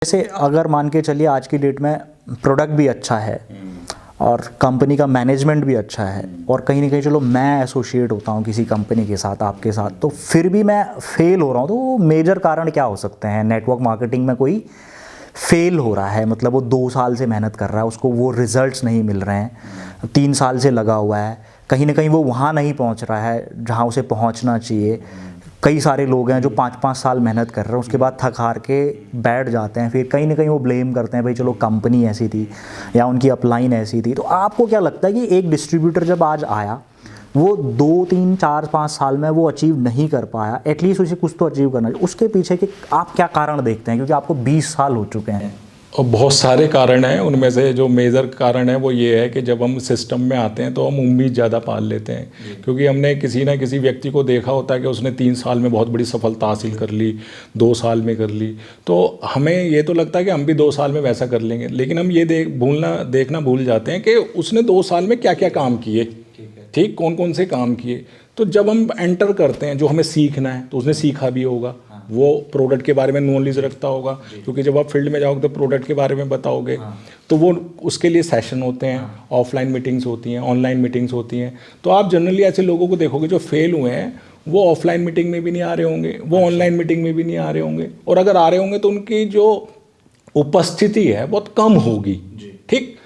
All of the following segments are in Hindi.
जैसे अगर मान के चलिए आज की डेट में प्रोडक्ट भी अच्छा है और कंपनी का मैनेजमेंट भी अच्छा है और कहीं ना कहीं चलो मैं एसोसिएट होता हूँ किसी कंपनी के साथ, आपके साथ, तो फिर भी मैं फेल हो रहा हूँ, तो वो मेजर कारण क्या हो सकते हैं? नेटवर्क मार्केटिंग में कोई फेल हो रहा है, मतलब वो 2 साल से मेहनत कर रहा है, उसको वो रिजल्ट्स नहीं मिल रहे हैं, 3 साल से लगा हुआ है, कहीं ना कहीं वो वहाँ नहीं पहुँच रहा है जहाँ उसे पहुँचना चाहिए। कई सारे लोग हैं जो 5-5 साल मेहनत कर रहे हैं, उसके बाद थक हार के बैठ जाते हैं, फिर कहीं ना कहीं वो ब्लेम करते हैं भाई चलो कंपनी ऐसी थी या उनकी अपलाइन ऐसी थी। तो आपको क्या लगता है कि एक डिस्ट्रीब्यूटर जब आज आया, वो 2-3-4-5 साल में वो अचीव नहीं कर पाया, एटलीस्ट उसे कुछ तो अचीव करना चाहिए, उसके पीछे के आप क्या कारण देखते हैं? क्योंकि आपको 20 साल हो चुके हैं। और बहुत सारे कारण हैं, उनमें से जो मेजर कारण है वो ये है कि जब हम सिस्टम में आते हैं तो हम उम्मीद ज़्यादा पाल लेते हैं, क्योंकि हमने किसी ना किसी व्यक्ति को देखा होता है कि उसने 3 साल में बहुत बड़ी सफलता हासिल कर ली, 2 साल में कर ली, तो हमें ये तो लगता है कि हम भी 2 साल में वैसा कर लेंगे। लेकिन हम ये देखना भूल जाते हैं कि उसने 2 साल में क्या क्या काम किए, ठीक, कौन कौन से काम किए। तो जब हम एंटर करते हैं, जो हमें सीखना है, तो उसने सीखा भी होगा, वो प्रोडक्ट के बारे में नॉलेज रखता होगा, क्योंकि जब आप फील्ड में जाओगे तो प्रोडक्ट के बारे में बताओगे, तो वो उसके लिए सेशन होते हैं, ऑफलाइन मीटिंग्स होती हैं, ऑनलाइन मीटिंग्स होती हैं। तो आप जनरली ऐसे लोगों को देखोगे जो फेल हुए हैं, वो ऑफलाइन मीटिंग में भी नहीं आ रहे होंगे, वो ऑनलाइन मीटिंग में भी नहीं आ रहे होंगे, और अगर आ रहे होंगे तो उनकी जो उपस्थिति है बहुत कम होगी, ठीक।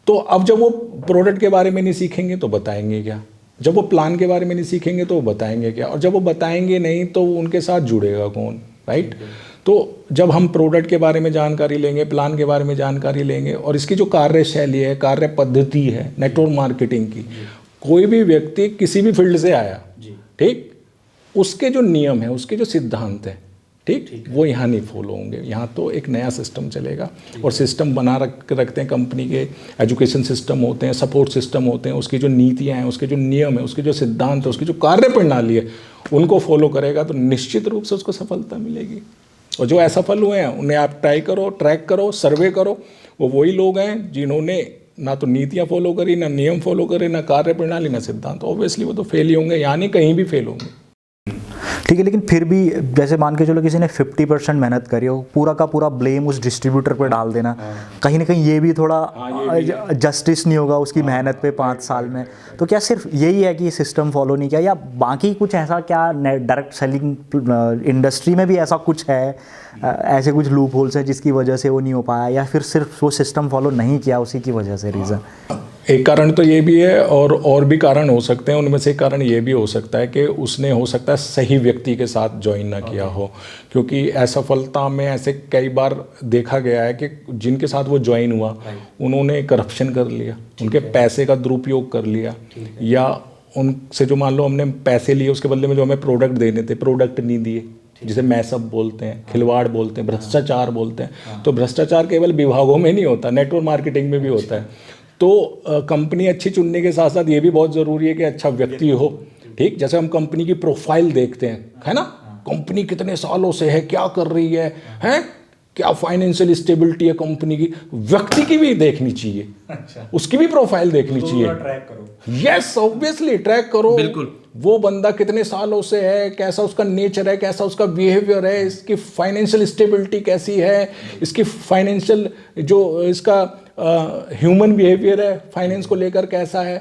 तो अब जब वो प्रोडक्ट के बारे में नहीं सीखेंगे तो बताएंगे क्या, जब वो प्लान के बारे में नहीं सीखेंगे तो वो बताएंगे क्या, और जब वो बताएंगे नहीं तो उनके साथ जुड़ेगा कौन, राइट। तो जब हम प्रोडक्ट के बारे में जानकारी लेंगे, प्लान के बारे में जानकारी लेंगे, और इसकी जो कार्यशैली है, कार्य पद्धति है नेटवर्क मार्केटिंग की, कोई भी व्यक्ति किसी भी फील्ड से आया, ठीक, उसके जो नियम है, उसके जो सिद्धांत है, ठीक, वो यहाँ नहीं फॉलो होंगे। यहाँ तो एक नया सिस्टम चलेगा, और सिस्टम बना रखते हैं कंपनी के, एजुकेशन सिस्टम होते हैं, सपोर्ट सिस्टम होते हैं, उसकी जो नीतियाँ हैं, उसके जो नियम है, उसके जो सिद्धांत है, उसकी जो कार्य प्रणाली है, उनको फॉलो करेगा तो निश्चित रूप से उसको सफलता मिलेगी। और जो असफल हुए हैं उन्हें आप ट्रैक करो, सर्वे करो, वो वही लोग हैं जिन्होंने ना तो नीतियाँ फॉलो करी, ना नियम फॉलो करे, ना कार्य प्रणाली, ना सिद्धांत, ऑब्वियसली वो तो फेल ही होंगे, यानी कहीं भी फेल होंगे। ठीक है, लेकिन फिर भी जैसे मान के चलो किसी ने 50% मेहनत करी हो, पूरा का पूरा ब्लेम उस डिस्ट्रीब्यूटर पर डाल देना, कहीं ना कहीं ये भी थोड़ा जस्टिस नहीं होगा उसकी मेहनत पे 5 साल में। तो क्या सिर्फ यही है कि सिस्टम फॉलो नहीं किया, या बाकी कुछ ऐसा, क्या डायरेक्ट सेलिंग इंडस्ट्री में भी ऐसा कुछ है, ऐसे कुछ लूप होल्स हैं जिसकी वजह से वो नहीं हो पाया, या फिर सिर्फ वो सिस्टम फॉलो नहीं किया उसी की वजह से रीज़न? एक कारण तो ये भी है, और भी कारण हो सकते हैं। उनमें से एक कारण ये भी हो सकता है कि उसने हो सकता है सही व्यक्ति के साथ ज्वाइन ना किया हो, क्योंकि असफलता में ऐसे कई बार देखा गया है कि जिनके साथ वो ज्वाइन हुआ उन्होंने करप्शन कर लिया, उनके पैसे का दुरुपयोग कर लिया, या उनसे जो मान लो हमने पैसे लिए उसके बदले में जो हमें प्रोडक्ट देने थे, प्रोडक्ट नहीं दिए, जिसे मैसअप बोलते हैं, खिलवाड़ बोलते हैं, भ्रष्टाचार बोलते हैं। तो भ्रष्टाचार केवल विभागों में नहीं होता, नेटवर्क मार्केटिंग में भी होता है। तो कंपनी अच्छी चुनने के साथ साथ ये भी बहुत ज़रूरी है कि अच्छा व्यक्ति हो, ठीक। जैसे हम कंपनी की प्रोफाइल देखते हैं, है ना, कंपनी कितने सालों से है, क्या कर रही है, क्या फाइनेंशियल स्टेबिलिटी है कंपनी की, व्यक्ति की भी देखनी चाहिए, अच्छा, उसकी भी प्रोफाइल देखनी चाहिए, ट्रैक करो। यस, ऑब्वियसली ट्रैक करो, बिल्कुल, वो बंदा कितने सालों से है, कैसा उसका नेचर है, कैसा उसका बिहेवियर है, इसकी फाइनेंशियल स्टेबिलिटी कैसी है, इसकी फाइनेंशियल जो इसका ह्यूमन बिहेवियर है फाइनेंस को लेकर कैसा है,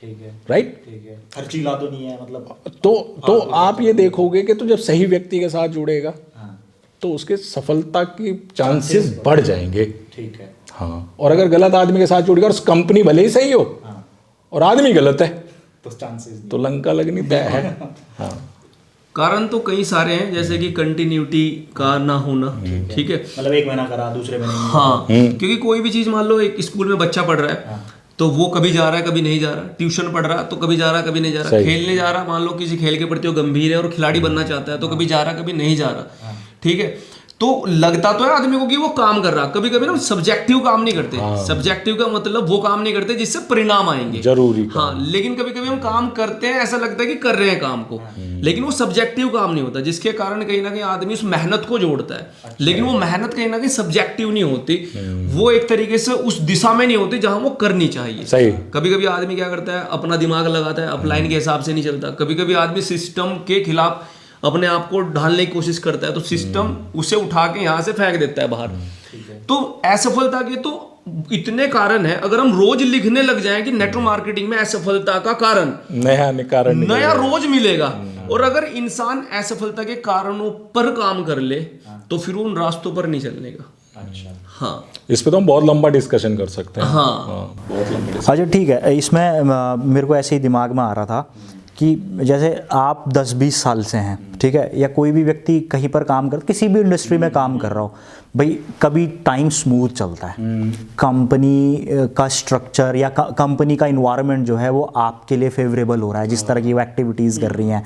ठीक है, राइट, ठीक है, खर्चीला तो नहीं है, मतलब तो आप ये देखोगे कि तो जब सही व्यक्ति के साथ जुड़ेगा तो उसके सफलता की चांसेस बढ़ जाएंगे, ठीक है, हाँ। और अगर गलत आदमी के साथ जुड़ गया और कंपनी भले ही सही हो और आदमी गलत है तो चांसेस तो लंका लगनी तय है। हाँ, कारण तो कई सारे हैं, जैसे कि कंटिन्यूटी का ना होना, ठीक है, मतलब 1 महीना करा दूसरे महीने, हाँ, क्योंकि कोई भी चीज़, मान लो एक स्कूल में बच्चा पढ़ रहा है, तो वो कभी जा रहा है कभी नहीं जा रहा, ट्यूशन पढ़ रहा तो कभी जा रहा कभी नहीं जा रहा, खेलने जा रहा, मान लो किसी खेल के प्रति वो गंभीर है और खिलाड़ी बनना चाहता है, तो कभी जा रहा कभी नहीं जा रहा, ठीक है। तो लगता तो है आदमी को कि वो काम कर रहा, कभी कभी ना सब्जेक्टिव काम नहीं करते, सब्जेक्टिव का मतलब वो काम नहीं करते जिससे परिणाम आएंगे, जरूरी, हाँ, लेकिन कभी कभी हम काम करते हैं, ऐसा लगता है कि कर रहे हैं काम को, लेकिन वो सब्जेक्टिव काम नहीं होता, जिसके कारण कहीं ना कहीं आदमी उस मेहनत को जोड़ता है, लेकिन वो मेहनत कहीं ना कहीं सब्जेक्टिव नहीं होती, वो एक तरीके से उस दिशा में नहीं होती जहां वो करनी चाहिए। सही। कभी कभी आदमी क्या करता है, अपना दिमाग लगाता है, अपलाइन के हिसाब से नहीं चलता, कभी कभी आदमी सिस्टम के खिलाफ अपने आप को ढालने की कोशिश करता है, तो सिस्टम उसे उठा के यहाँ से फेंक देता है बाहर। तो असफलता के तो इतने कारण है, अगर हम रोज लिखने लग जाएं कि नेटवर्क मार्केटिंग में असफलता का कारण, नया रोज मिलेगा। और अगर इंसान असफलता के कारणों पर काम कर ले तो फिर वो उन रास्तों पर नहीं चलने का। अच्छा, हाँ, इस पे तो हम बहुत लंबा डिस्कशन कर सकते हैं। हाँ। बहुत लंबा। अच्छा ठीक है, इसमें मेरे को ऐसे ही दिमाग में आ रहा था कि जैसे आप 10-20 साल से हैं, ठीक है, या कोई भी व्यक्ति कहीं पर काम कर, किसी भी इंडस्ट्री में काम कर रहा हो भाई, कभी टाइम स्मूथ चलता है, कंपनी का स्ट्रक्चर या कंपनी का इन्वायरमेंट जो है वो आपके लिए फेवरेबल हो रहा है, जिस तरह की वो एक्टिविटीज़ कर रही हैं।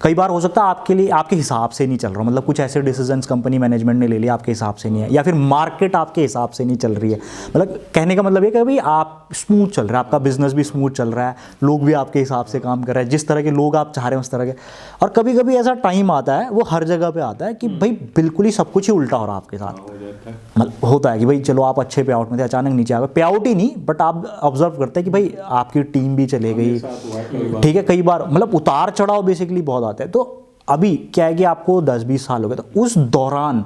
कई बार हो सकता है आपके लिए आपके हिसाब से नहीं चल रहा, मतलब कुछ ऐसे डिसीजंस कंपनी मैनेजमेंट ने ले लिया आपके हिसाब से नहीं है, या फिर मार्केट आपके हिसाब से नहीं चल रही है। मतलब कहने का मतलब ये कि भाई आप स्मूथ चल रहा है, आपका बिजनेस भी स्मूथ चल रहा है, लोग भी आपके हिसाब से काम कर रहे हैं, जिस तरह के लोग आप चाह रहे हैं उस तरह के। और कभी कभी ऐसा टाइम आता है, वो हर जगह पे आता है कि भाई बिल्कुल ही सब कुछ ही उल्टा हो रहा है आपके साथ। मतलब होता है कि भाई चलो आप अच्छे पे आउट में थे, अचानक नीचे आ गए, पे आउट ही नहीं बट आप ऑब्जर्व करते हैं कि भाई आपकी टीम भी चले गई, ठीक है, कई बार मतलब उतार चढ़ाव बेसिकली बहुत आते हैं। तो अभी क्या है कि आपको 10-20 साल हो गए, तो उस दौरान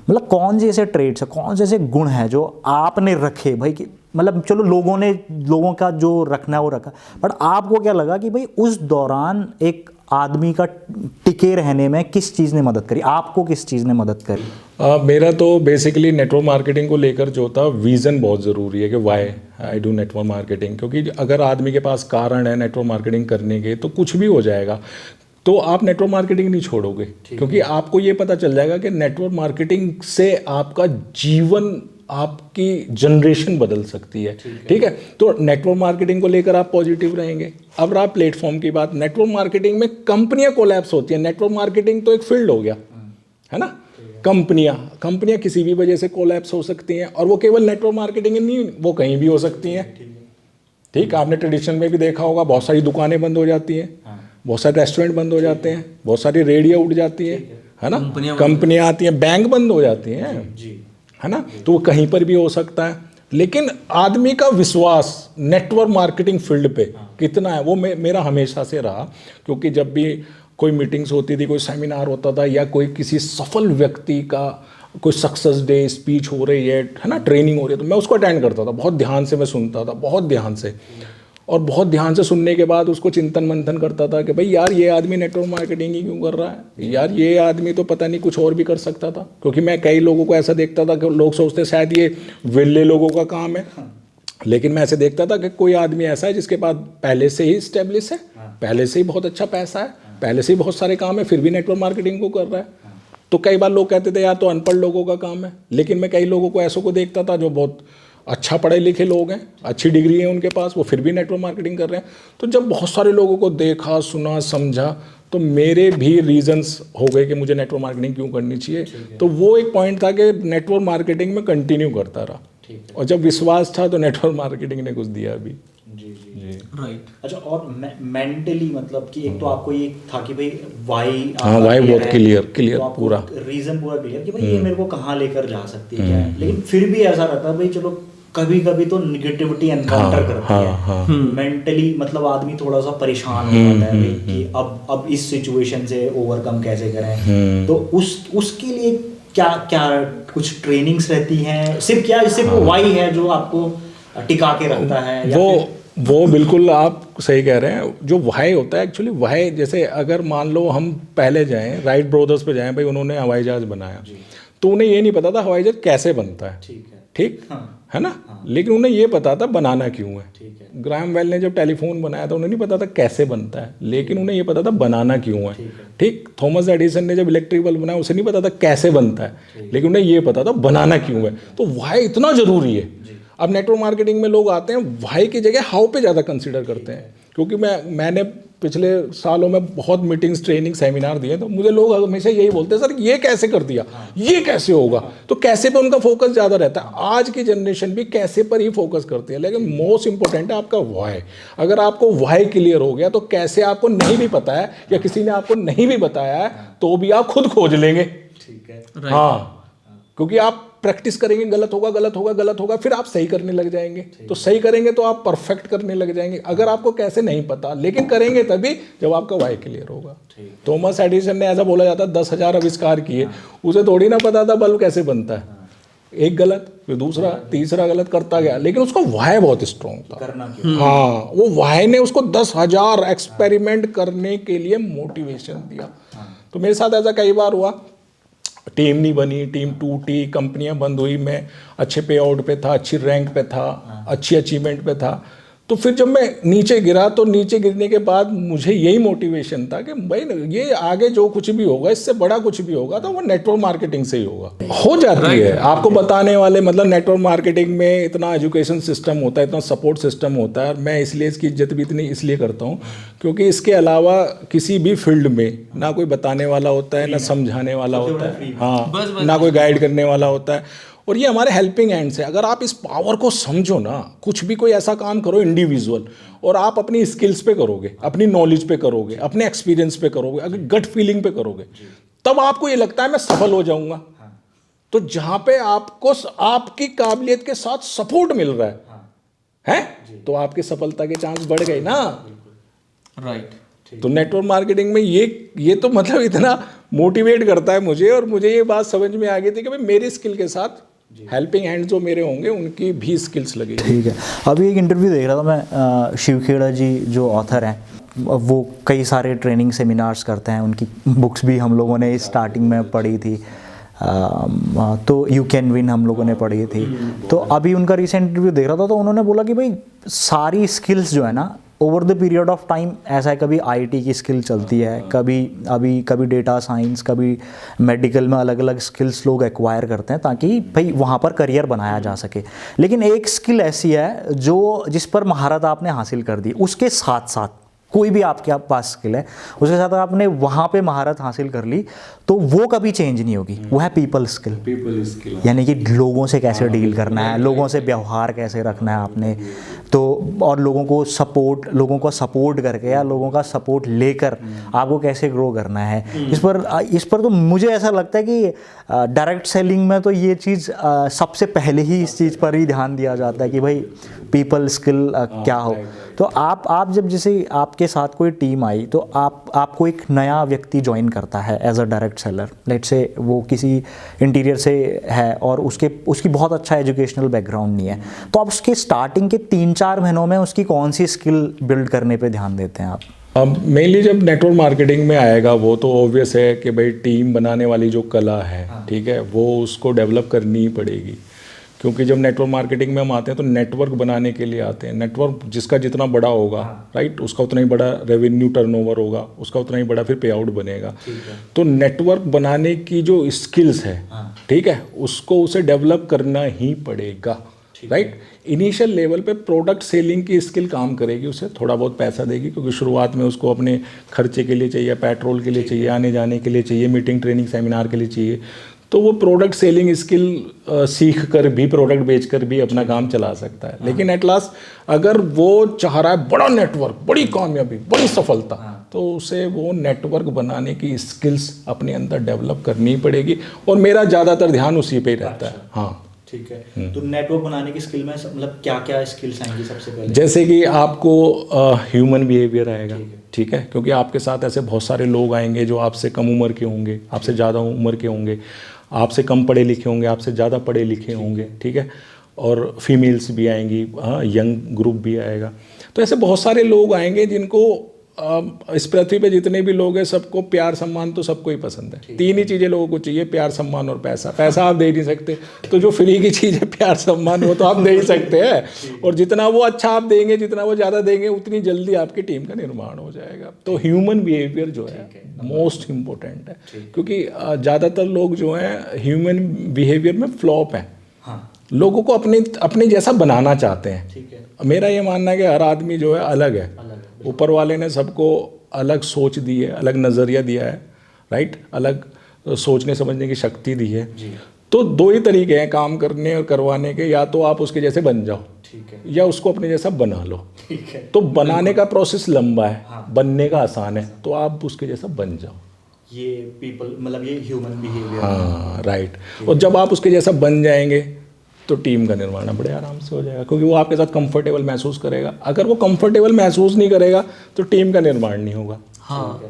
मतलब कौन से ऐसे ट्रेड्स है, कौन से ऐसे गुण हैं जो आपने रखे भाई कि मतलब चलो लोगों का जो रखना है वो रखा, बट आपको क्या लगा कि भाई उस दौरान एक आदमी का टिके रहने में किस चीज़ ने मदद करी, आपको किस चीज़ ने मदद करी? मेरा तो बेसिकली नेटवर्क मार्केटिंग को लेकर जो था, विज़न बहुत ज़रूरी है कि why I do network marketing. क्योंकि अगर आदमी के पास कारण है नेटवर्क मार्केटिंग करने के तो कुछ भी हो जाएगा, तो आप नेटवर्क मार्केटिंग नहीं छोड़ोगे, क्योंकि आपको ये पता चल जाएगा कि नेटवर्क मार्केटिंग से आपका जीवन, आपकी जनरेशन बदल सकती है। ठीक है, तो नेटवर्क मार्केटिंग को लेकर आप पॉजिटिव रहेंगे। अब रहा प्लेटफॉर्म की बात, नेटवर्क मार्केटिंग में कंपनियां कोलैप्स होती हैं। नेटवर्क मार्केटिंग तो एक फील्ड हो गया है ना, कंपनियां किसी भी वजह से कोलैप्स हो सकती हैं, और वो केवल नेटवर्क मार्केटिंग नहीं, वो कहीं भी हो सकती हैं। ठीक, आपने ट्रेडिशन में भी देखा होगा, बहुत सारी दुकानें बंद हो जाती हैं, बहुत सारे रेस्टोरेंट बंद हो जाते हैं, बहुत सारी रेडियो उठ जाती है ना, कंपनियां आती हैं, बैंक बंद हो जाती हैं, है ना, तो वो कहीं पर भी हो सकता है। लेकिन आदमी का विश्वास नेटवर्क मार्केटिंग फील्ड पे कितना है, वो मेरा हमेशा से रहा। क्योंकि जब भी कोई मीटिंग्स होती थी, कोई सेमिनार होता था, या कोई किसी सफल व्यक्ति का कोई सक्सेस डे स्पीच हो रही है ना, ट्रेनिंग हो रही है, तो मैं उसको अटेंड करता था, बहुत ध्यान से मैं सुनता था, बहुत ध्यान से। और बहुत ध्यान से सुनने के बाद उसको चिंतन मंथन करता था कि भाई यार ये आदमी नेटवर्क मार्केटिंग ही क्यों कर रहा है, यार ये आदमी तो पता नहीं कुछ और भी कर सकता था। क्योंकि मैं कई लोगों को ऐसा देखता था कि लोग सोचते शायद ये विरले लोगों का काम है, लेकिन मैं ऐसे देखता था कि कोई आदमी ऐसा है जिसके पास पहले से ही स्टेब्लिश है, पहले से ही बहुत अच्छा पैसा है, पहले से ही बहुत सारे काम है, फिर भी नेटवर्क मार्केटिंग को कर रहा है। तो कई बार लोग कहते थे यार तो अनपढ़ लोगों का काम है, लेकिन मैं कई लोगों को ऐसों को देखता था जो बहुत अच्छा पढ़े लिखे लोग हैं, अच्छी डिग्री है उनके पास, वो फिर भी नेटवर्क मार्केटिंग कर रहे हैं। तो जब बहुत सारे लोगों को देखा, सुना, समझा, तो मेरे भी रीजंस हो गए कि मुझे नेटवर्क मार्केटिंग क्यों करनी चाहिए। तो वो एक पॉइंट था कि नेटवर्क मार्केटिंग में कंटिन्यू करता रहा, और जब विश्वास था तो नेटवर्क मार्केटिंग ने कुछ दिया अभी। जी राइट। अच्छा, और मेंटली मतलब कि एक तो आपको ये था कि भाई वाई, हाँ वाई बहुत क्लियर पूरा रीजन पूरा क्लियर कि भाई ये मेरे को कहाँ लेकर जा सकती है, क्या है। लेकिन फिर भी ऐसा रहता है भाई चलो कभी कभी तो निगेटिविटी एनकाउंटर करती है मेंटली, मतलब आदमी थोड़ा सा परेशान हो जाता है भाई कि अब इस सिचुएशन से ओवरकम कैसे करें। तो उसके लिए क्या क्या कुछ ट्रेनिंग्स रहती हैं, सिर्फ वाई है जो आपको टिका के रखता है, या वो बिल्कुल आप सही कह रहे हैं। जो वाई होता है एक्चुअली, वाई जैसे अगर मान लो हम पहले जाएं, राइट ब्रदर्स पे जाएं, भाई उन्होंने हवाई जहाज बनाया, तो उन्हें ये नहीं पता था हवाई जहाज कैसे बनता है, ठीक है ना, लेकिन उन्हें ये पता था बनाना क्यों है। ग्राहम बेल ने जब टेलीफोन बनाया था, उन्हें नहीं पता था कैसे बनता है, लेकिन उन्हें ये पता था बनाना क्यों है। ठीक, थॉमस एडिसन ने जब इलेक्ट्रिक बल्ब बनाया, उसे नहीं पता था कैसे बनता है, लेकिन उन्हें ये पता था बनाना क्यों है। तो वाई इतना जरूरी है। अब नेटवर्क मार्केटिंग में लोग आते हैं, वाई की जगह हाउ पे ज़्यादा कंसीडर करते हैं। क्योंकि मैंने पिछले सालों में बहुत मीटिंग्स, ट्रेनिंग, सेमिनार दिए, तो मुझे लोग हमेशा यही बोलते हैं सर ये कैसे कर दिया, ये कैसे होगा। तो कैसे पे उनका फोकस ज़्यादा रहता है। आज की जनरेशन भी कैसे पर ही फोकस करती है, लेकिन मोस्ट इंपॉर्टेंट है आपका वाई। अगर आपको वाई क्लियर हो गया तो कैसे आपको नहीं भी पता है या किसी ने आपको नहीं भी बताया है तो भी आप खुद खोज लेंगे। ठीक है, हाँ, क्योंकि आप प्रैक्टिस करेंगे, गलत होगा गलत होगा गलत होगा, फिर आप सही करने लग जाएंगे। तो सही करेंगे तो आप परफेक्ट करने लग जाएंगे। अगर आपको कैसे नहीं पता, लेकिन करेंगे तभी जब आपका वाई क्लियर होगा। थॉमस एडिसन ने, ऐसा बोला जाता है, 10,000 आविष्कार किए, उसे थोड़ी ना पता था बल्ब कैसे बनता है। एक गलत, फिर दूसरा, तीसरा गलत करता गया, लेकिन उसका वाई बहुत स्ट्रॉन्ग था। हाँ, वो वाई ने उसको 10,000 एक्सपेरिमेंट करने के लिए मोटिवेशन दिया। तो मेरे साथ ऐसा कई बार हुआ, टीम नहीं बनी, टीम टूटी, कंपनियां बंद हुई, मैं अच्छे पे आउट पे था, अच्छी रैंक पे था, अच्छी अचीवमेंट पे था। तो फिर जब मैं नीचे गिरा, तो नीचे गिरने के बाद मुझे यही मोटिवेशन था कि भाई ये आगे जो कुछ भी होगा, इससे बड़ा कुछ भी होगा तो वो नेटवर्क मार्केटिंग से ही होगा। हो जाती है आपको बताने वाले, मतलब नेटवर्क मार्केटिंग में इतना एजुकेशन सिस्टम होता है, इतना सपोर्ट सिस्टम होता है। और मैं इसलिए इसकी इज्जत भी इतनी इसलिए करता हूँ क्योंकि इसके अलावा किसी भी फील्ड में ना कोई बताने वाला होता है, ना समझाने वाला होता है, हाँ, ना कोई गाइड करने वाला होता है। और ये हमारे हेल्पिंग हैंड्स है। अगर आप इस पावर को समझो ना, कुछ भी कोई ऐसा काम करो इंडिविजुअल, और आप अपनी स्किल्स पे करोगे, अपनी नॉलेज पे करोगे, अपने एक्सपीरियंस पे करोगे, अगर गट फीलिंग पे करोगे, तब आपको ये लगता है मैं सफल हो जाऊंगा। तो जहां पे आपको आपकी काबिलियत के साथ सपोर्ट मिल रहा है तो आपकी सफलता के चांस बढ़ गए ना। राइट। तो नेटवर्क मार्केटिंग में ये तो मतलब इतना मोटिवेट करता है मुझे, और मुझे ये बात समझ में आ गई थी कि भाई मेरी स्किल के साथ हेल्पिंग हैंड जो मेरे होंगे उनकी भी स्किल्स लगेगी। ठीक है। अभी एक इंटरव्यू देख रहा था मैं, शिव खेड़ा जी जो ऑथर हैं, वो कई सारे ट्रेनिंग सेमिनार्स करते हैं, उनकी बुक्स भी हम लोगों ने स्टार्टिंग में पढ़ी थी, तो यू कैन विन हम लोगों ने पढ़ी थी। तो अभी उनका रिसेंट इंटरव्यू देख रहा था, तो उन्होंने बोला कि भाई सारी स्किल्स जो है ना, over the period of time, ऐसा है कभी आईटी की स्किल चलती है, कभी डेटा साइंस, कभी मेडिकल में अलग अलग स्किल्स लोग एक्वायर करते हैं ताकि भाई वहाँ पर करियर बनाया जा सके। लेकिन एक स्किल ऐसी है जिस पर महारत आपने हासिल कर दी, उसके साथ साथ कोई भी आपके पास स्किल है, उसके साथ आपने वहाँ पे महारत हासिल कर ली, तो वो कभी चेंज नहीं होगी। वो है पीपल स्किल, यानी कि लोगों से कैसे डील करना है, लोगों से व्यवहार कैसे रखना है आपने, तो और लोगों को सपोर्ट करके या लोगों का सपोर्ट लेकर आपको कैसे ग्रो करना है। इस पर तो मुझे ऐसा लगता है कि डायरेक्ट सेलिंग में तो ये चीज़ सबसे पहले ही इस चीज़ पर ही ध्यान दिया जाता है कि भाई पीपल स्किल क्या हो। तो आप जब जैसे आपके साथ कोई टीम आई, तो आपको एक नया व्यक्ति ज्वाइन करता है as a direct seller, let's say वो किसी इंटीरियर से है और उसकी बहुत अच्छा एजुकेशनल बैकग्राउंड नहीं है, तो आप उसके स्टार्टिंग के 3-4 महीनों में उसकी कौन सी स्किल बिल्ड करने पे ध्यान देते हैं आप? अब मेनली जब नेटवर्क मार्केटिंग में आएगा, वो तो ऑब्वियस है कि भाई टीम बनाने वाली जो कला है, ठीक है, वो उसको डेवलप करनी ही पड़ेगी। क्योंकि जब नेटवर्क मार्केटिंग में हम आते हैं तो नेटवर्क बनाने के लिए आते हैं। नेटवर्क जिसका जितना बड़ा होगा, राइट, उसका उतना ही बड़ा रेवेन्यू टर्नओवर होगा, उसका उतना ही बड़ा फिर पे आउट बनेगा। तो नेटवर्क बनाने की जो स्किल्स है, ठीक है, उसको उसे डेवलप करना ही पड़ेगा, राइट। इनिशियल लेवल पे प्रोडक्ट सेलिंग की स्किल काम करेगी, उसे थोड़ा बहुत पैसा देगी, क्योंकि शुरुआत में उसको अपने खर्चे के लिए चाहिए, पेट्रोल के लिए चाहिए, आने जाने के लिए चाहिए, मीटिंग ट्रेनिंग सेमिनार के लिए चाहिए। तो वो प्रोडक्ट सेलिंग स्किल सीख कर भी, प्रोडक्ट बेच कर भी अपना काम चला सकता है। लेकिन एट लास्ट अगर वो चाह रहा है बड़ा नेटवर्क, बड़ी कामयाबी, बड़ी सफलता, तो उसे वो नेटवर्क बनाने की स्किल्स अपने अंदर डेवलप करनी पड़ेगी, और मेरा ज़्यादातर ध्यान उसी पे ही रहता है। हाँ, ठीक है। तो नेटवर्क बनाने की स्किल में मतलब क्या क्या स्किल्स आएंगी सबसे पहले? जैसे कि आपको ह्यूमन बिहेवियर आएगा, ठीक है, क्योंकि आपके साथ ऐसे बहुत सारे लोग आएंगे जो आपसे कम उम्र के होंगे, आपसे ज़्यादा उम्र के होंगे, आपसे कम पढ़े लिखे होंगे, आपसे ज़्यादा पढ़े लिखे होंगे, ठीक है, और फीमेल्स भी आएंगी, हाँ, यंग ग्रुप भी आएगा। तो ऐसे बहुत सारे लोग आएंगे जिनको इस पृथ्वी पे जितने भी लोग हैं सबको प्यार सम्मान तो सबको ही पसंद है। 3 ही चीज़ें लोगों को चाहिए, प्यार सम्मान और पैसा। पैसा आप दे नहीं सकते, तो जो फ्री की चीज़ है प्यार सम्मान, वो तो आप दे ही सकते हैं, और जितना वो अच्छा आप देंगे, जितना वो ज़्यादा देंगे, उतनी जल्दी आपकी टीम का निर्माण हो जाएगा। तो ह्यूमन बिहेवियर जो है मोस्ट इम्पोर्टेंट है, क्योंकि ज़्यादातर लोग जो हैं ह्यूमन बिहेवियर में फ्लॉप हैं। लोगों को अपने जैसा बनाना चाहते हैं। मेरा ये मानना है कि हर आदमी जो है अलग है, ऊपर वाले ने सबको अलग सोच दी है, अलग नज़रिया दिया है, राइट, अलग सोचने समझने की शक्ति दी है। तो 2 ही तरीके हैं काम करने और करवाने के, या तो आप उसके जैसे बन जाओ, ठीक है, या उसको अपने जैसा बना लो, ठीक है। तो बनाने का प्रोसेस लंबा है, बनने का आसान है, तो आप उसके जैसा बन जाओ। ये पीपल मतलब ये ह्यूमन बिहेवियर। हाँ राइट। और जब आप उसके जैसा बन जाएंगे तो टीम का निर्माण बड़े आराम से हो जाएगा, क्योंकि वो आपके साथ कंफर्टेबल महसूस करेगा। अगर वो कंफर्टेबल महसूस नहीं करेगा तो टीम का निर्माण नहीं होगा। हाँ,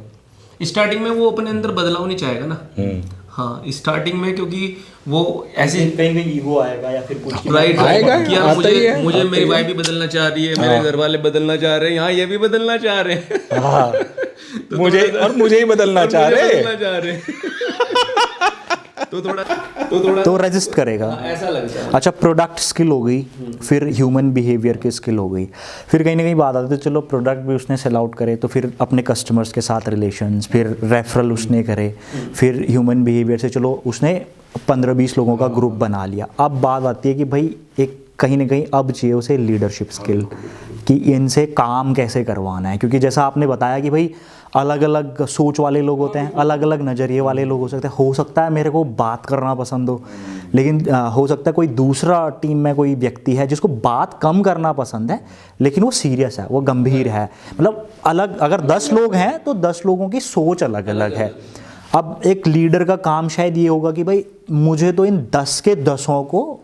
स्टार्टिंग में वो अपने अंदर बदलाव नहीं चाहेगा ना। हाँ, स्टार्टिंग में, क्योंकि वो ऐसे कहीं ईगो आएगा या फिर कुछ राइट आएगा, कि यार आता ही है, मुझे मेरी वाइफ भी बदलना चाह रही है, मेरे घर वाले बदलना चाह रहे हैं, यहाँ ये भी बदलना चाह रहे हैं। हाँ, मुझे ही बदलना चाह रहे तो रजिस्ट करेगा। ऐसा लगता है। अच्छा, प्रोडक्ट स्किल हो गई, फिर ह्यूमन बिहेवियर की स्किल हो गई, फिर कहीं ना कहीं बात आती है चलो प्रोडक्ट भी उसने सेल आउट करे तो फिर अपने कस्टमर्स के साथ रिलेशंस, फिर रेफरल उसने करे, फिर ह्यूमन बिहेवियर से चलो उसने 15-20 लोगों का ग्रुप बना लिया। अब बात आती है कि भाई एक कहीं ना कहीं अब चाहिए उसे लीडरशिप स्किल, कि इनसे काम कैसे करवाना है। क्योंकि जैसा आपने बताया कि भाई अलग अलग सोच वाले लोग होते हैं, अलग अलग नज़रिए वाले लोग हो सकता है मेरे को बात करना पसंद हो, लेकिन हो सकता है कोई दूसरा टीम में कोई व्यक्ति है जिसको बात कम करना पसंद है, लेकिन वो सीरियस है, वो गंभीर है। मतलब अलग, अगर 10 लोग हैं तो 10 लोगों की सोच अलग अलग है। अब एक लीडर का काम शायद ये होगा कि भाई मुझे तो इन 10 के 10 को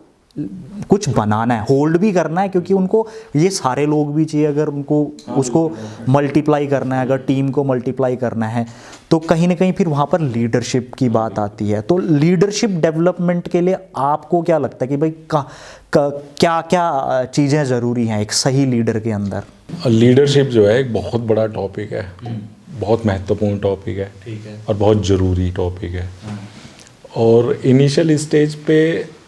कुछ बनाना है, होल्ड भी करना है, क्योंकि उनको ये सारे लोग भी चाहिए। अगर उनको उसको मल्टीप्लाई करना है, अगर टीम को मल्टीप्लाई करना है, तो कहीं ना कहीं फिर वहाँ पर लीडरशिप की बात आती है। तो लीडरशिप डेवलपमेंट के लिए आपको क्या लगता है कि भाई क्या क्या चीज़ें ज़रूरी हैं एक सही लीडर के अंदर? लीडरशिप जो है एक बहुत बड़ा टॉपिक है, बहुत महत्वपूर्ण टॉपिक है, और बहुत ज़रूरी टॉपिक है। और इनिशियल स्टेज पे